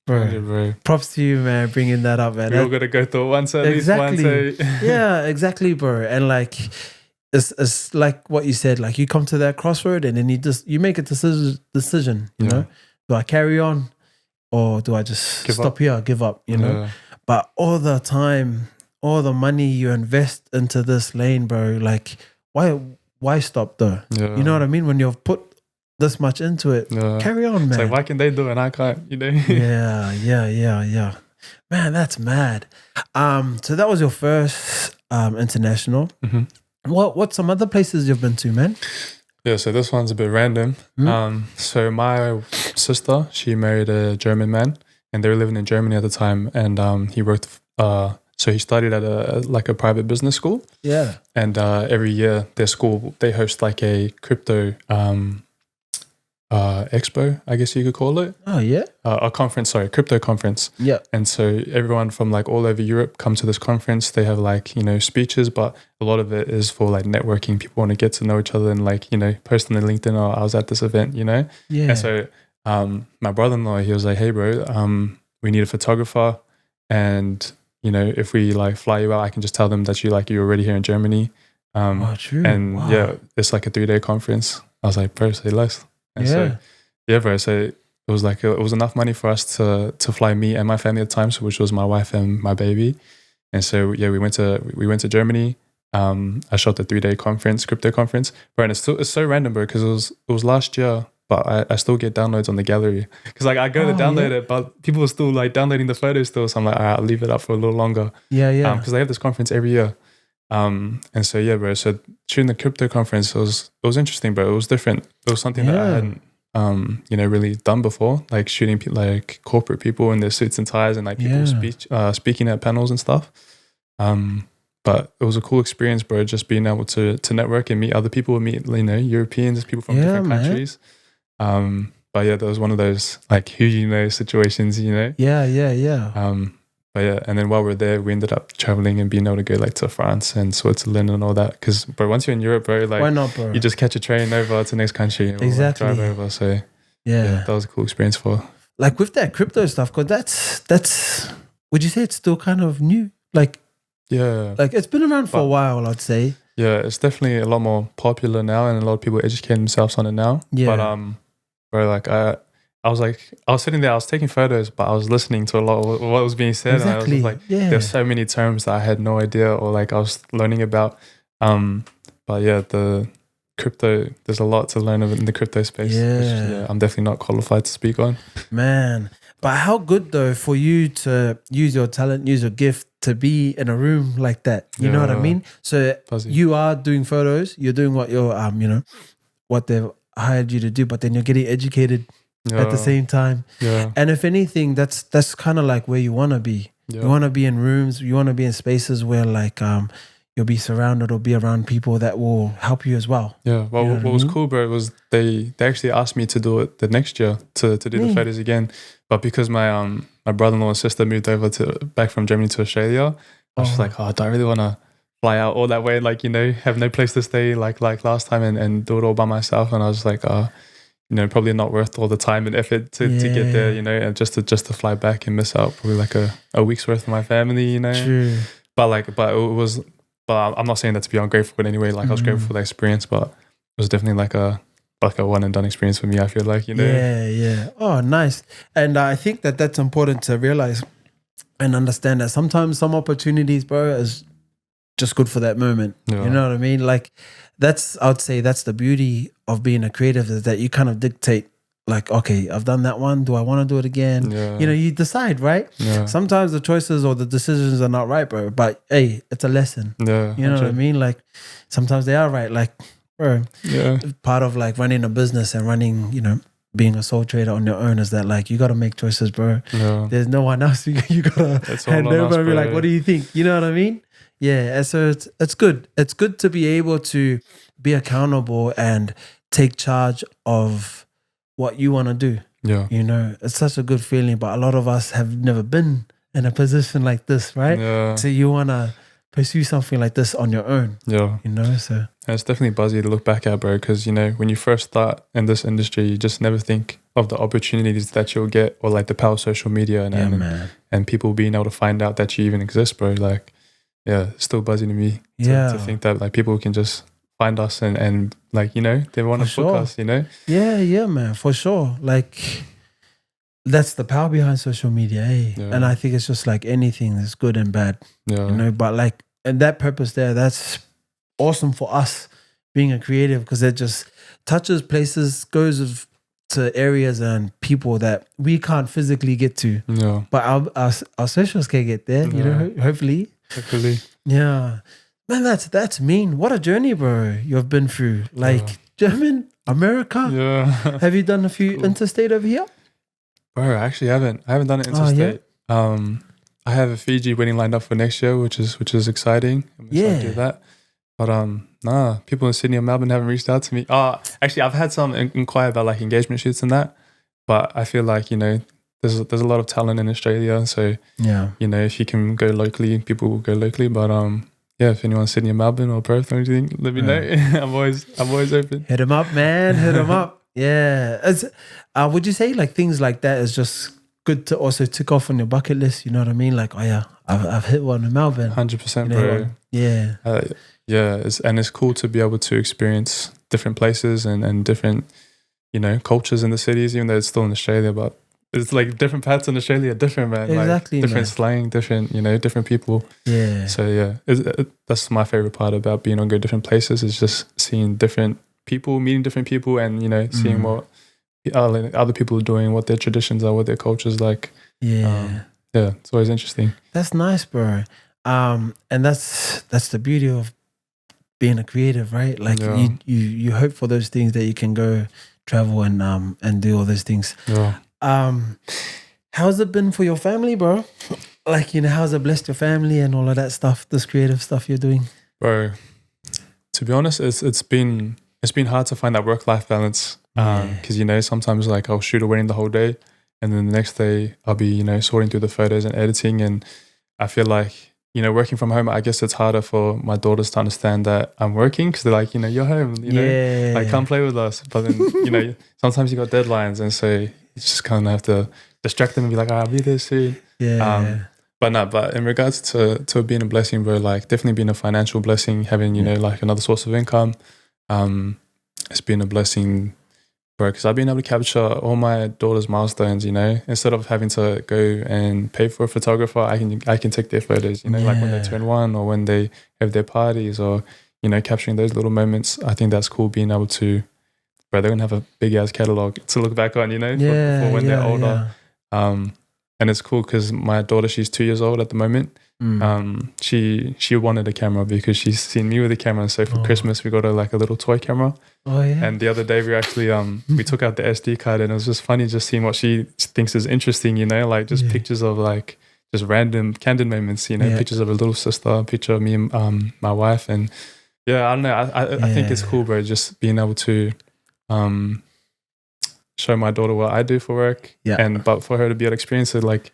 bro, props to you, man, bringing that up, man. We all got to go through once at least once. Yeah, exactly, bro. And like, it's like what you said, like you come to that crossroad and then you make a decision, you know? Do I carry on or do I just stop here, give up, you know? But all the time all the money you invest into this lane, bro, like why stop though? Yeah. You know what I mean? When you've put this much into it, carry on, man. It's like, why can they do it and I can't, you know? Yeah. Man, that's mad. So that was your first international. Mm-hmm. What's some other places you've been to, man? Yeah, so this one's a bit random. So my sister, she married a German man, and they were living in Germany at the time, and he worked. So he studied at a private business school. Yeah. And every year, their school, they host like a crypto expo, I guess you could call it. Oh yeah. A conference, crypto conference. Yeah. And so everyone from like all over Europe come to this conference. They have like, you know, speeches, but a lot of it is for like networking. People want to get to know each other and like, you know, post on their LinkedIn, oh, I was at this event, you know? Yeah. And so my brother-in-law, he was like, hey bro, we need a photographer, and you know, if we like fly you out, I can just tell them that you're already here in Germany. True. And yeah, it's like a 3-day conference. I was like, bro, say less. And so, yeah, bro. So it was like, it was enough money for us to fly me and my family at the time, so which was my wife and my baby. And so, yeah, we went to Germany. I shot the 3-day conference, crypto conference, bro. And it's so random, bro, because it was last year, but I still get downloads on the gallery. Because like I go to download it, but people are still like downloading the photos still. So I'm like, all right, I'll leave it up for a little longer. Yeah. Because they have this conference every year. And so, yeah, bro. So shooting the crypto conference, it was interesting, bro. It was different. It was something that I hadn't, you know, really done before. Like shooting like corporate people in their suits and ties, and like people speaking at panels and stuff. But it was a cool experience, bro. Just being able to network and meet other people, meet, you know, Europeans, people from different countries. But yeah, that was one of those like who you know situations, you know. Yeah. But yeah, and then while we're there, we ended up traveling and being able to go like to France and Switzerland and all that. Because, bro, once you're in Europe, bro, like, why not, bro? You just catch a train over to the next country and exactly drive over. So yeah, that was a cool experience for. Like with that crypto stuff, because that's. Would you say it's still kind of new? Like, yeah, like it's been around for a while, I'd say. Yeah, it's definitely a lot more popular now, and a lot of people educate themselves on it now. Yeah, but bro, like I was sitting there, I was taking photos, but I was listening to a lot of what was being said. Exactly. And I was like, there's so many terms that I had no idea, or like I was learning about. But yeah, the crypto, there's a lot to learn in the crypto space. Which, I'm definitely not qualified to speak on. Man, but how good though for you to use your talent, use your gift to be in a room like that. You know what I mean? So you are doing photos, you're doing what you're, you know, what they've hired you to do, but then you're getting educated at the same time. Yeah. And if anything, that's kind of like where you want to be. Yeah. You want to be in rooms, you want to be in spaces where like you'll be surrounded or be around people that will help you as well. Yeah. Well, you know what was cool, bro, was they actually asked me to do it the next year to do the photos again. But because my brother-in-law and sister moved over back from Germany to Australia, I was just like, oh, do I really want to fly out all that way? Like, you know, have no place to stay like last time and do it all by myself. And I was like, you know, probably not worth all the time and effort to get there, you know, and just to fly back and miss out probably like a week's worth of my family, you know. True. But I'm not saying that to be ungrateful in any way. Like I was grateful for the experience, but it was definitely like a one and done experience for me. I feel like, you know. Yeah. Oh, nice. And I think that's important to realize and understand that sometimes some opportunities, bro, is just good for that moment. Yeah. You know what I mean? Like I would say that's the beauty of being a creative, is that you kind of dictate like, okay, I've done that one. Do I want to do it again? Yeah. You know, you decide, right? Yeah. Sometimes the choices or the decisions are not right, bro. But hey, it's a lesson. Yeah. You know what I mean? Like sometimes they are right. Like, bro, part of like running a business and running, you know, being a sole trader on your own is that like you got to make choices, bro. Yeah. There's no one else you got to hand over and be like, what do you think? You know what I mean? Yeah. And so it's good. It's good to be able to be accountable and take charge of what you want to do. Yeah. You know, it's such a good feeling, but a lot of us have never been in a position like this, right? Yeah. So you want to pursue something like this on your own. Yeah. You know, so. And it's definitely buzzy to look back at, bro, because, you know, when you first start in this industry, you just never think of the opportunities that you'll get, or like the power of social media and people being able to find out that you even exist, bro. Like, yeah, it's still buzzy to me to think that like people can just find us and like, you know, they want to book us, you know? Yeah, man, for sure. Like That's the power behind social media, eh? Yeah. And I think it's just like anything, there's good and bad, Yeah. you know. But like, and that purpose there, that's awesome for us being a creative, because it just touches places, to areas and people that we can't physically get to. Yeah. But our socials can get there, you know. Hopefully. Yeah, man, that's mean. What a journey, bro, you've been through. Like German, America. Yeah. Have you done a few interstate over here? Bro, I actually haven't. I haven't done it interstate. I have a Fiji wedding lined up for next year, which is exciting. I'm excited to do that. But nah, people in Sydney and Melbourne haven't reached out to me. Actually, I've had some inquire about like engagement shoots and that. But I feel like, you know, there's a lot of talent in Australia. So yeah, you know, if you can go locally, people will go locally. But yeah, if anyone's Sydney or Melbourne or Perth or anything, let me know. I'm always open. Hit them up, man. Hit them up. Yeah. Would you say like things like that is just good to also tick off on your bucket list? You know what I mean? Like, oh yeah, I've hit one in Melbourne. 100%, bro. Yeah. Yeah, it's cool to be able to experience different places and different, you know, cultures in the cities, even though it's still in Australia, but it's like different parts in Australia are different, man. Exactly, like different man. Slang, different, you know, different people. Yeah. So yeah, that's my favorite part about being on go different places, is just seeing different people, meeting different people, and, you know, seeing what other people are doing, what their traditions are, what their culture's like. Yeah. Yeah, it's always interesting. That's nice, bro. And that's the beauty of being a creative, right? Like you hope for those things, that you can go travel and do all those things. Yeah. How's it been for your family, bro? Like, you know, how's it blessed your family and all of that stuff, this creative stuff you're doing? Bro, to be honest, it's been hard to find that work-life balance. Because, you know, sometimes like I'll shoot a wedding the whole day, and then the next day I'll be, you know, sorting through the photos and editing. And I feel like, you know, working from home, I guess it's harder for my daughters to understand that I'm working, because they're like, you know, you're home, you know, like come play with us. But then, you know, sometimes you got deadlines, and so you just kind of have to distract them and be like, I'll be there soon. Yeah. But in regards to it being a blessing, bro, like definitely being a financial blessing, having, you know, like another source of income. It's been a blessing, bro, because I've been able to capture all my daughter's milestones, you know, instead of having to go and pay for a photographer. I can take their photos, you know, like when they turn 1 or when they have their parties, or, you know, capturing those little moments. I think that's cool, being able to, bro, they're gonna have a big ass catalog to look back on, you know, for when they're older. And it's cool because my daughter, she's 2 years old at the moment. She wanted a camera because she's seen me with a camera, and so for Christmas we got her like a little toy camera. And the other day we actually we took out the SD card, and it was just funny just seeing what she thinks is interesting, you know, like just pictures of like just random candid moments, you know, pictures of her little sister, a picture of me and my wife. And yeah, I don't know, I think it's cool, bro, just being able to show my daughter what I do for work, but for her to be able to experience it, like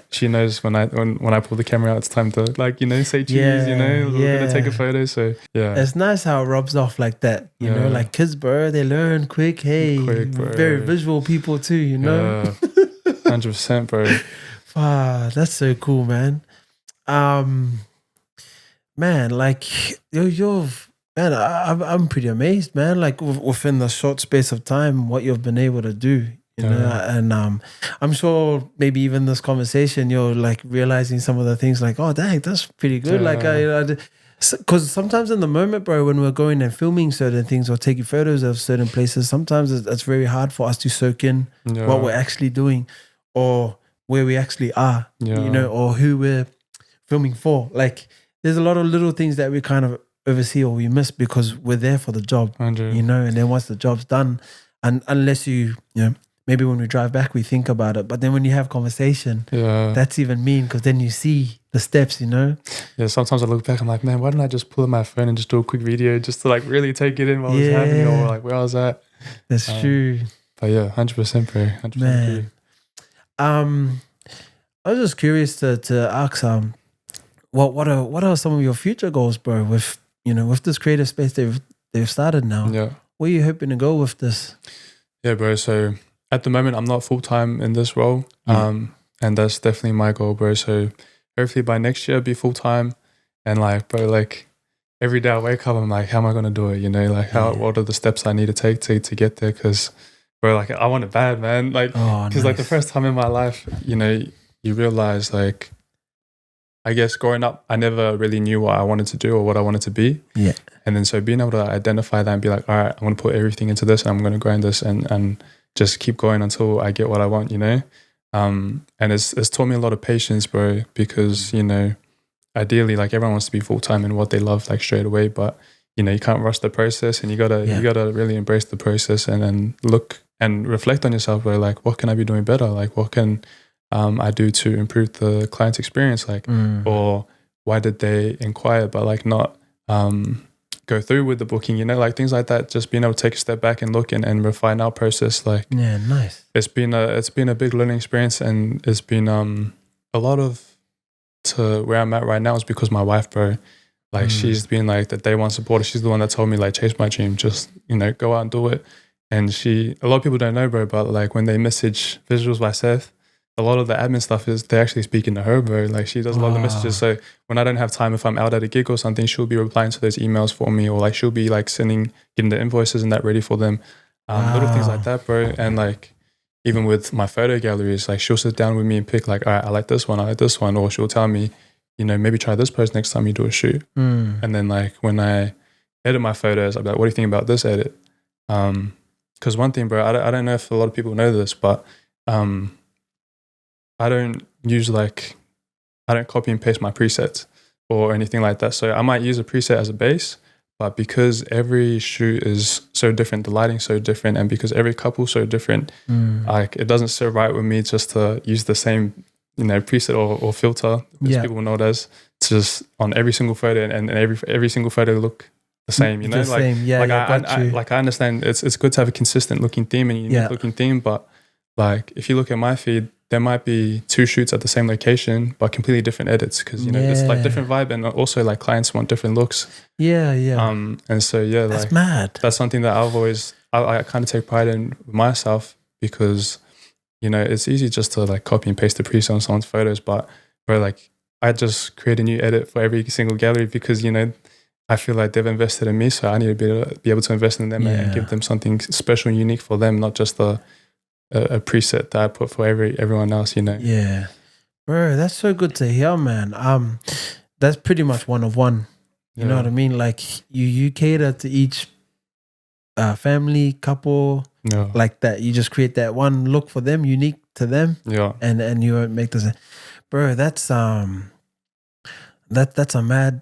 she knows when I pull the camera out, it's time to, like, you know, say cheese, you know, we're gonna take a photo. So yeah, it's nice how it rubs off like that, you know, like kids, bro, they learn quick. Very visual people too, you know. 100%, bro. That's so cool, man. Man, like man, I'm pretty amazed, man. Like within the short space of time, what you've been able to do, you know. And I'm sure maybe even this conversation, you're like realizing some of the things, like, oh, dang, that's pretty good. Like because sometimes in the moment, bro, when we're going and filming certain things or taking photos of certain places, sometimes it's very hard for us to soak in what we're actually doing, or where we actually are, you know, or who we're filming for. Like, there's a lot of little things that we kind of oversee or we miss because we're there for the job, 100. you know. And then once the job's done, and unless you know, maybe when we drive back we think about it, but then when you have conversation, that's even mean, because then you see the steps, you know. Yeah, sometimes I look back, I'm like, man, why didn't I just pull out my phone and just do a quick video just to like really take it in what was happening, or like where I was at. That's true. But yeah, 100%, bro. 100% man. Agree. I was just curious to ask what are some of your future goals, bro, with, you know, with this creative space they've started now? Where are you hoping to go with this? Yeah, bro, so at the moment I'm not full-time in this role, and that's definitely my goal, bro. So hopefully by next year I'll be full-time, and like, bro, like every day I wake up, I'm like, how am I going to do it, you know, like what are the steps I need to take to get there? Because bro, like I want it bad, man. Like, because like the first time in my life, you know, you realize like, I guess growing up, I never really knew what I wanted to do or what I wanted to be. Yeah. And then so being able to identify that and be like, all right, I'm going to put everything into this and I'm going to grind this and just keep going until I get what I want, you know? And it's taught me a lot of patience, bro, because, you know, ideally, like everyone wants to be full-time in what they love, like straight away, but you know, you can't rush the process and you gotta really embrace the process and then look and reflect on yourself, bro. Like, what can I be doing better? Like, what can I do to improve the client's experience? Like, or why did they inquire but like not go through with the booking, you know, like things like that. Just being able to take a step back and look and refine our process. Like, yeah, nice. It's been a big learning experience, and it's been a lot of to where I'm at right now is because my wife, bro. Like she's been like the day one supporter. She's the one that told me like chase my dream, just, you know, go out and do it. And a lot of people don't know, bro, but like when they message Visuals by Seth, a lot of the admin stuff is they're actually speaking to her, bro. Like she does a lot of the messages. So when I don't have time, if I'm out at a gig or something, she'll be replying to those emails for me, or like she'll be like getting the invoices and that ready for them. Little things like that, bro. And like even with my photo galleries, like she'll sit down with me and pick like, all right, I like this one, or she'll tell me, you know, maybe try this pose next time you do a shoot. And then like when I edit my photos, I'll be like, what do you think about this edit? Because one thing, bro, I don't know if a lot of people know this, but I don't copy and paste my presets or anything like that. So I might use a preset as a base, but because every shoot is so different, the lighting's so different, and because every couple's so different, like it doesn't sit right with me just to use the same, you know, preset or filter, as people know it as, to just on every single photo and every single photo look the same, you know, the same. I understand it's good to have a consistent looking theme and unique looking theme, but like if you look at my feed, there might be 2 shoots at the same location but completely different edits, because you know it's like different vibe, and also like clients want different looks. And so that's like mad. That's something that I kind of take pride in myself, because you know it's easy just to like copy and paste the preset on someone's photos, but bro, like I just create a new edit for every single gallery, because you know I feel like they've invested in me, so I need to be able to invest in them and give them something special and unique for them, not just a preset that I put for everyone else, you know. Yeah, bro, that's so good to hear, man. That's pretty much one of one. You know what I mean? Like you cater to each family, couple, like that. You just create that one look for them, unique to them. Yeah, and you make this, bro. That's that's a mad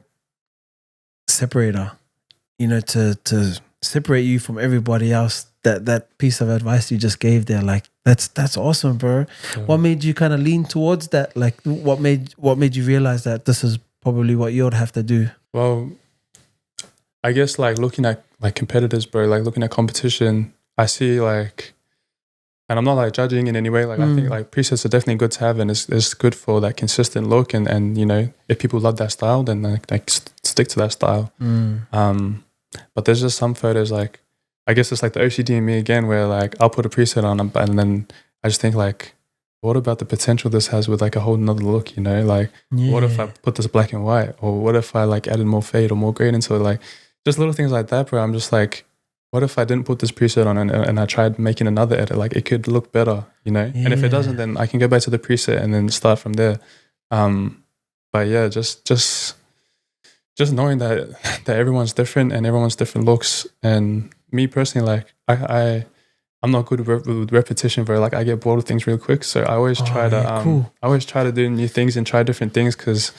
separator. You know, to separate you from everybody else. That piece of advice you just gave there, like that's awesome, bro. What made you kind of lean towards that? Like what made you realize that this is probably what you'd have to do? Well, I guess like looking at like competitors, bro, like looking at competition, I see like, and I'm not like judging in any way, like I think like presets are definitely good to have, and it's good for that consistent look, and you know, if people love that style, then like stick to that style. But there's just some photos, like I guess it's like the OCD in me again, where like I'll put a preset on and then I just think like, what about the potential this has with like a whole nother look, you know? Like what if I put this black and white, or what if I like added more fade or more grade into it? Like just little things like that, bro. I'm just like, what if I didn't put this preset on and I tried making another edit? Like it could look better, you know? And if it doesn't, then I can go back to the preset and then start from there. But yeah, just knowing that everyone's different and everyone's different looks. And me personally, like I'm not good with repetition, bro. Like I get bored of things real quick, so I always try to do new things and try different things, because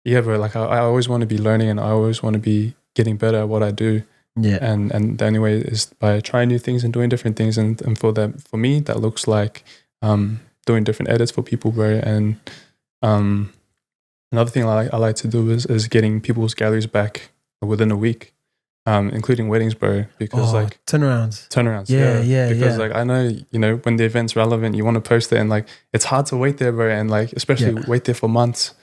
bro, like I always want to be learning, and I always want to be getting better at what I do. And the only way is by trying new things and doing different things, and for me that looks like doing different edits for people, bro. And another thing I like to do is getting people's galleries back within a week. Including weddings, bro, because like turnarounds. Because like I know, you know, when the event's relevant, you want to post it, and like it's hard to wait there, bro, and like especially wait there for months.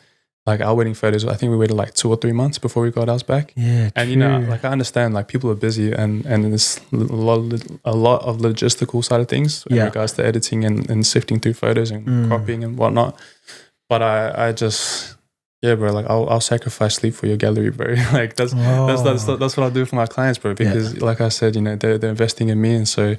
Like our wedding photos, I think we waited like 2 or 3 months before we got ours back. And you know, like I understand, like people are busy, and there's a lot of logistical side of things in regards to editing and sifting through photos and cropping and whatnot. But I just. Yeah, bro. Like I'll sacrifice sleep for your gallery, bro. Like that's what I do for my clients, bro. Because like I said, you know, they're investing in me, and so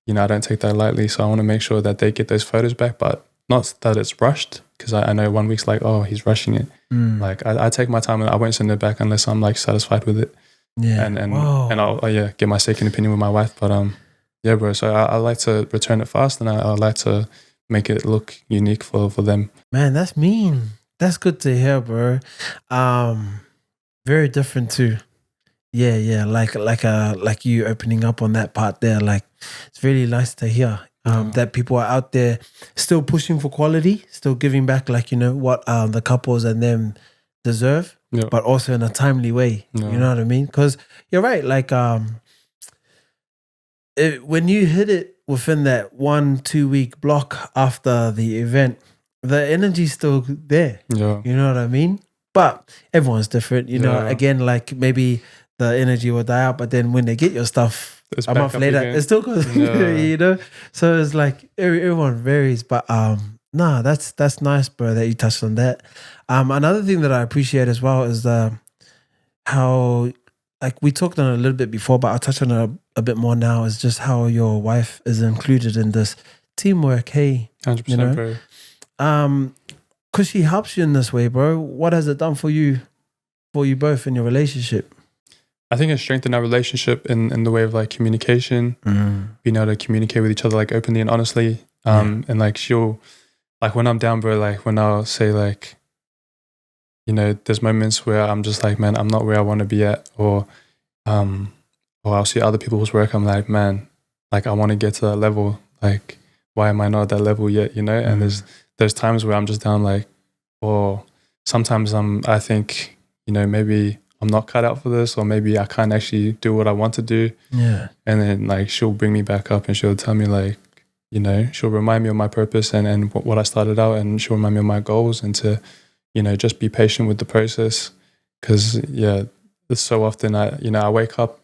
I don't take that lightly. So I want to make sure that they get those photos back, but not that it's rushed, because I know 1 week's like, oh, he's rushing it. Like I take my time and I won't send it back unless I'm like satisfied with it. Yeah. And I'll get my second opinion with my wife. But yeah, bro. So I like to return it fast, and I like to make it look unique for them. Man, that's mean. That's good to hear, bro. Very different too. Yeah. Like you opening up on that part there. Like, it's really nice to hear that people are out there still pushing for quality, still giving back, like, what the couples and them deserve, but also in a timely way. You know what I mean? Because you're right. Like, when you hit it within that 1-2 week block after the event, the energy's still there. Yeah. You know what I mean? But everyone's different. Again, like maybe the energy will die out, but then when they get your stuff a month later, it still goes, So it's like everyone varies. But that's nice, bro, that you touched on that. Another thing that I appreciate as well is how, like we talked on it a little bit before, but I'll touch on it a bit more now, is just how your wife is included in this teamwork. Hey, 100%, bro. Because she helps you in this way, bro. What has it done for you both in your relationship? I think it's strengthened our relationship in the way of like communication, being able to communicate with each other like openly and honestly. And like she'll, like when I'm down, bro, like when I'll say like, there's moments where I'm just like, man, I'm not where I want to be at, or I'll see other people's work. I'm like, man, like I want to get to that level. Like, why am I not at that level yet? And there's times where I'm just down, like, or sometimes I think, maybe I'm not cut out for this, or maybe I can't actually do what I want to do. Yeah. And then like she'll bring me back up and she'll tell me like, she'll remind me of my purpose and what I started out, and she'll remind me of my goals, and to, just be patient with the process. Because it's so often I wake up,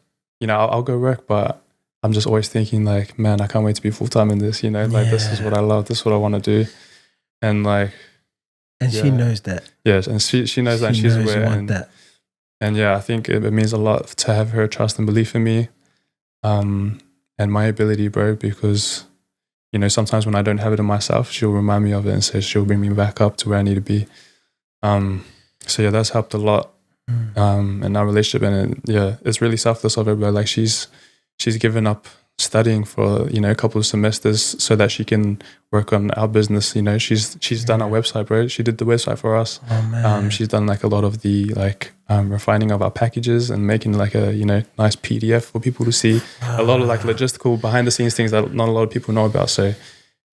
I'll go work, but I'm just always thinking like, man, I can't wait to be full-time in this, like this is what I love, this is what I want to do. And like, and she knows that. Yes, and she knows that, she's aware. And I think it means a lot to have her trust and belief in me, and my ability, bro, because, sometimes when I don't have it in myself, she'll remind me of it, and so she'll bring me back up to where I need to be. So that's helped a lot in our relationship. And it's really selfless of her, bro. Like she's given up studying for a couple of semesters so that she can work on our business. She's done our website, bro. She did the website for us. Oh, man. She's done like a lot of the like refining of our packages and making like a nice PDF for people to see. A lot of like logistical behind the scenes things that not a lot of people know about. So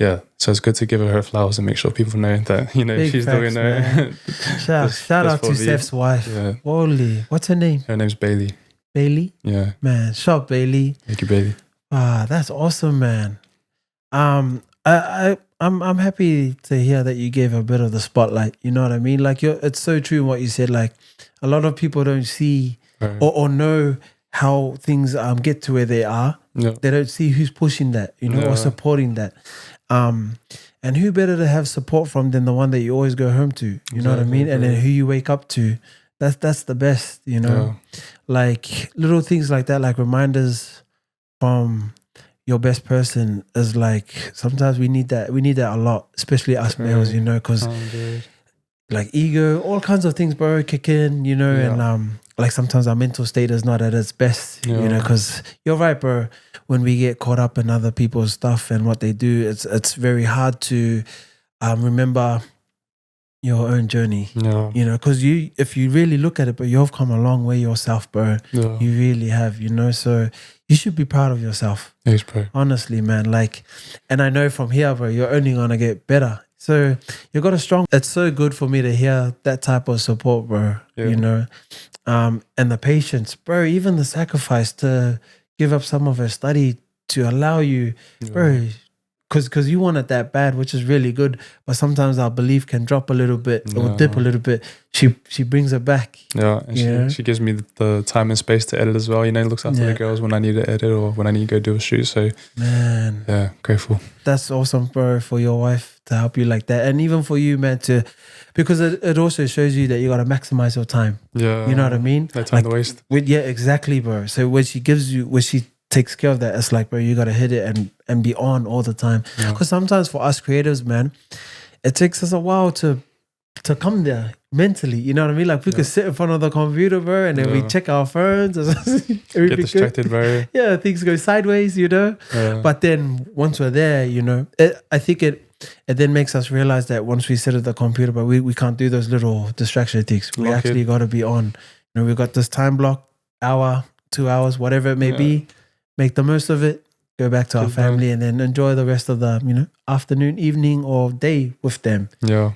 so it's good to give her flowers and make sure people know that Big she's facts, doing it. Shout out to Seth's wife. Holy, what's her name? Her name's Bailey. Bailey? Yeah. Man, shout out Bailey. Thank you, Bailey. That's awesome, man. I'm happy to hear that you gave a bit of the spotlight. You know what I mean? Like it's so true in what you said. Like a lot of people don't see or know how things get to where they are. Yeah. They don't see who's pushing that, or supporting that. And who better to have support from than the one that you always go home to? You know what I mean? And then who you wake up to. That's the best, Like little things like that, like reminders from your best person is like, sometimes we need that a lot, especially us males, because like ego, all kinds of things, bro, kick in, and like sometimes our mental state is not at its best, because you're right, bro. When we get caught up in other people's stuff and what they do, it's very hard to remember your own journey, because if you really look at it, but you've come a long way yourself, bro. You really have, so you should be proud of yourself. Thanks, bro. Honestly, man. Like, and I know from here, bro, you're only gonna get better. So you got a strong. It's so good for me to hear that type of support, bro. And the patience, bro. Even the sacrifice to give up some of her study to allow you, bro. Because you want it that bad, which is really good. But sometimes our belief can drop a little bit or dip a little bit. She brings it back. Yeah, and she gives me the time and space to edit as well. Looks after the girls when I need to edit or when I need to go do a shoot. So, man. Yeah, grateful. That's awesome, bro, for your wife to help you like that. And even for you, man, because it also shows you that you got to maximize your time. Yeah. You know what I mean? No time to waste. Yeah, exactly, bro. So when she gives you, when she takes care of that. It's like, bro, you gotta hit it and be on all the time. Because sometimes for us creatives, man, it takes us a while to come there mentally. You know what I mean? Like we could sit in front of the computer, bro, and then we check our phones. Get distracted, bro. Yeah, things go sideways, you know. But then once we're there, you know, I think it then makes us realize that once we sit at the computer, but we can't do those little distraction things. We actually got to be on. You know, we got this time block, hour, 2 hours, whatever it may be. Make the most of it. Go back to our family and then enjoy the rest of the, you know, afternoon, evening, or day with them. Yeah.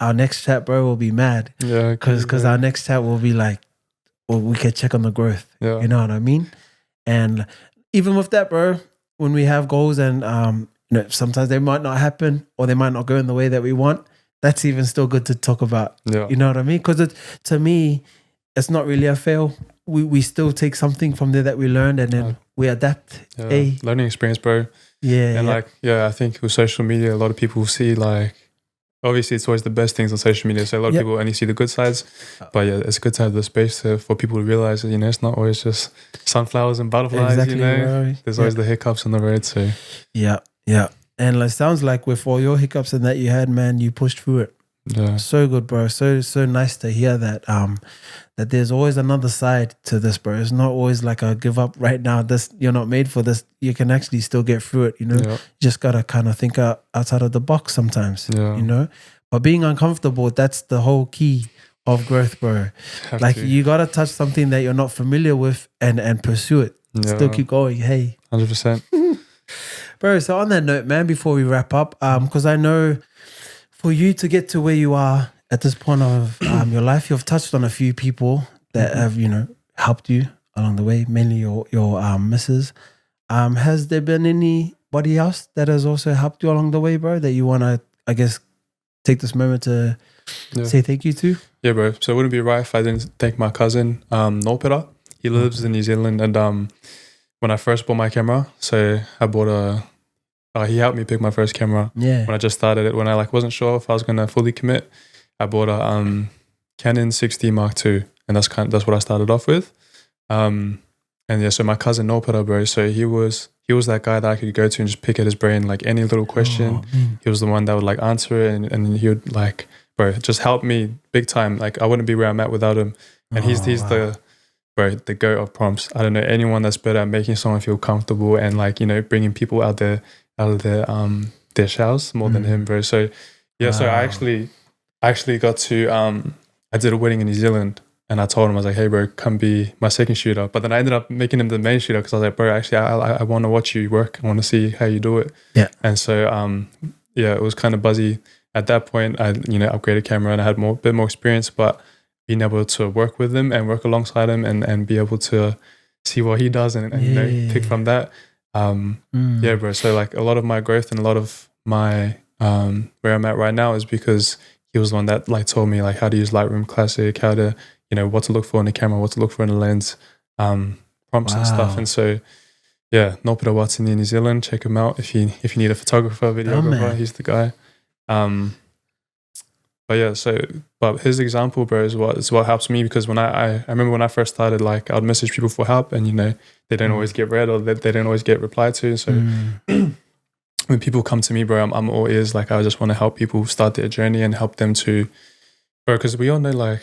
Our next chat, bro, will be mad. Yeah. Because our next chat will be like, well, we can check on the growth. Yeah. You know what I mean? And even with that, bro, when we have goals and you know, sometimes they might not happen or they might not go in the way that we want, that's even still good to talk about. Yeah. You know what I mean? Because to me, it's not really a fail. We still take something from there that we learned and then we adapt. Yeah. Hey. Learning experience, bro. Yeah. And like, I think with social media, a lot of people see like, obviously it's always the best things on social media. So a lot of people only see the good sides, but it's good to have the space for people to realize that, you know, it's not always just sunflowers and butterflies, exactly, you know, bro. There's always the hiccups on the road. So yeah. And it sounds like with all your hiccups and that you had, man, you pushed through it. Yeah. So good, bro. So nice to hear that that there's always another side to this, bro. It's not always like a give up right now. This, you're not made for this. You can actually still get through it, you know. You just gotta kind of think outside of the box sometimes. You know. But being uncomfortable, that's the whole key of growth, bro. You gotta touch something that you're not familiar with and pursue it. Still keep going. Hey. 100%. Bro, so on that note, man, before we wrap up, because I know for you to get to where you are at this point of your life, you've touched on a few people that have, you know, helped you along the way, mainly your missus. Has there been anybody else that has also helped you along the way, bro, that you want to, I guess, take this moment to say thank you to? Yeah, bro. So it wouldn't be right if I didn't thank my cousin, Nopera. He lives in New Zealand, and when I first bought my camera, so I bought he helped me pick my first camera. Yeah. When I just started it, when I wasn't sure if I was gonna fully commit, I bought a Canon 6D Mark II, and that's what I started off with. And so my cousin Nopera, bro, so he was that guy that I could go to and just pick at his brain, like any little question. He was the one that would answer it, and he would bro, just help me big time. Like I wouldn't be where I'm at without him. And he's the goat of prompts. I don't know anyone that's better at making someone feel comfortable and you know, bringing people out of their shells more than him, bro. So so I actually got to I did a wedding in New Zealand, and I told him, I was like, hey bro, come be my second shooter. But then I ended up making him the main shooter because I was like, bro, actually I want to watch you work. I want to see how you do it. And so it was kind of buzzy at that point. I upgraded camera and I had a bit more experience, but being able to work with him and work alongside him and be able to see what he does and you know, pick from that. Bro. So a lot of my growth and a lot of my where I'm at right now is because he was the one that told me how to use Lightroom Classic, how to, you know, what to look for in the camera, what to look for in the lens, prompts and stuff. And so Nopera Watson in New Zealand, check him out if you need a photographer, videographer, he's the guy. But his example, bro, is what helps me, because when I remember when I first started, I would message people for help, and you know, they don't always get read, or they don't always get replied to. So when people come to me, bro, I'm all ears. I just want to help people start their journey and help them to, bro, because we all know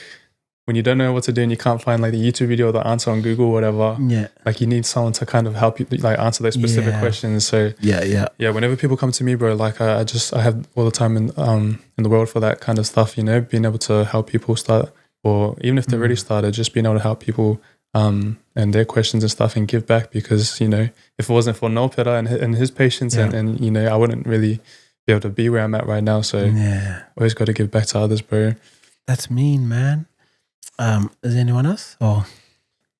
when you don't know what to do and you can't find the YouTube video or the answer on Google or whatever, you need someone to kind of help you answer those specific questions. So whenever people come to me, bro, I have all the time in the world for that kind of stuff, you know, being able to help people start, or even if they're already started, just being able to help people and their questions and stuff and give back, because, you know, if it wasn't for Nopera and his patience and you know, I wouldn't really be able to be where I'm at right now. So always got to give back to others, bro. That's mean, man. Is there anyone else? Or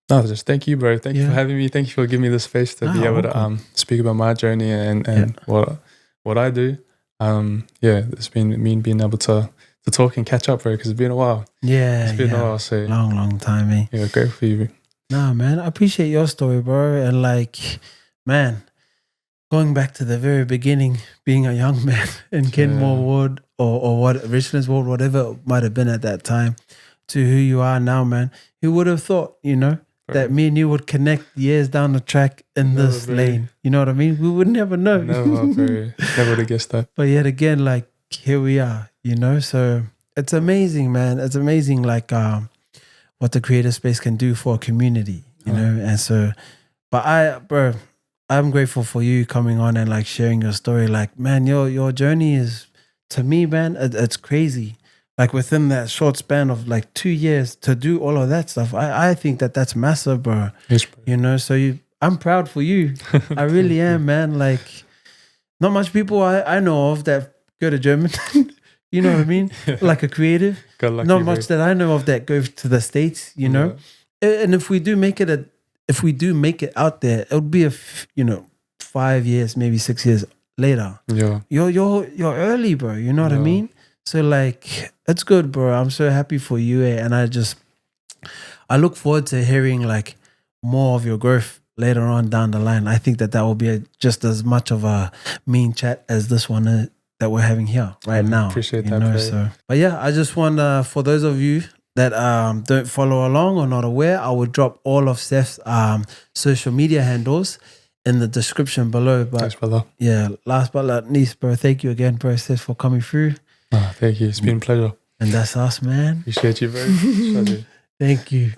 no, just thank you, bro. Thank you for having me. Thank you for giving me the space to be able to speak about my journey and what I do. It's been me being able to talk and catch up, bro, because it's been a while. It's been a while. So long time, eh? Yeah, great for you. Nah, man, I appreciate your story, bro. And man, going back to the very beginning, being a young man in Kenmore Ward or what Richlands Ward, whatever it might have been at that time, to who you are now, man. Who would have thought, you know, that me and you would connect years down the track in this lane. You know what I mean? We would never know. Never would have guessed that. But yet again, like, here we are, you know? So it's amazing, man. It's amazing, like, what the creative space can do for a community, you know? And so, but I'm grateful for you coming on and like sharing your story. Like, man, your journey is, to me, man, it's crazy. Like within that short span of like 2 years to do all of that stuff, I think that's massive, bro. Yes, bro. You know, so I'm proud for you. I really am, man. Like, not much people I know of that go to German. You know what I mean? Like a creative. Not much that I know of that go to the States, you know? And if we do make it out there, it'll be 5 years, maybe 6 years later. Yeah. You're early, bro. You know what I mean? So like, it's good, bro. I'm so happy for you. And I look forward to hearing like more of your growth later on down the line. I think that will be just as much of a mean chat as this one that we're having here right now. Appreciate that. So, but yeah, I just want for those of you that don't follow along or not aware, I will drop all of Seth's social media handles in the description below. But thanks, brother. Yeah, last but not least, bro, thank you again, bro, Seth, for coming through. Thank you. It's been a pleasure. And that's us, man. Appreciate you very much. Thank you.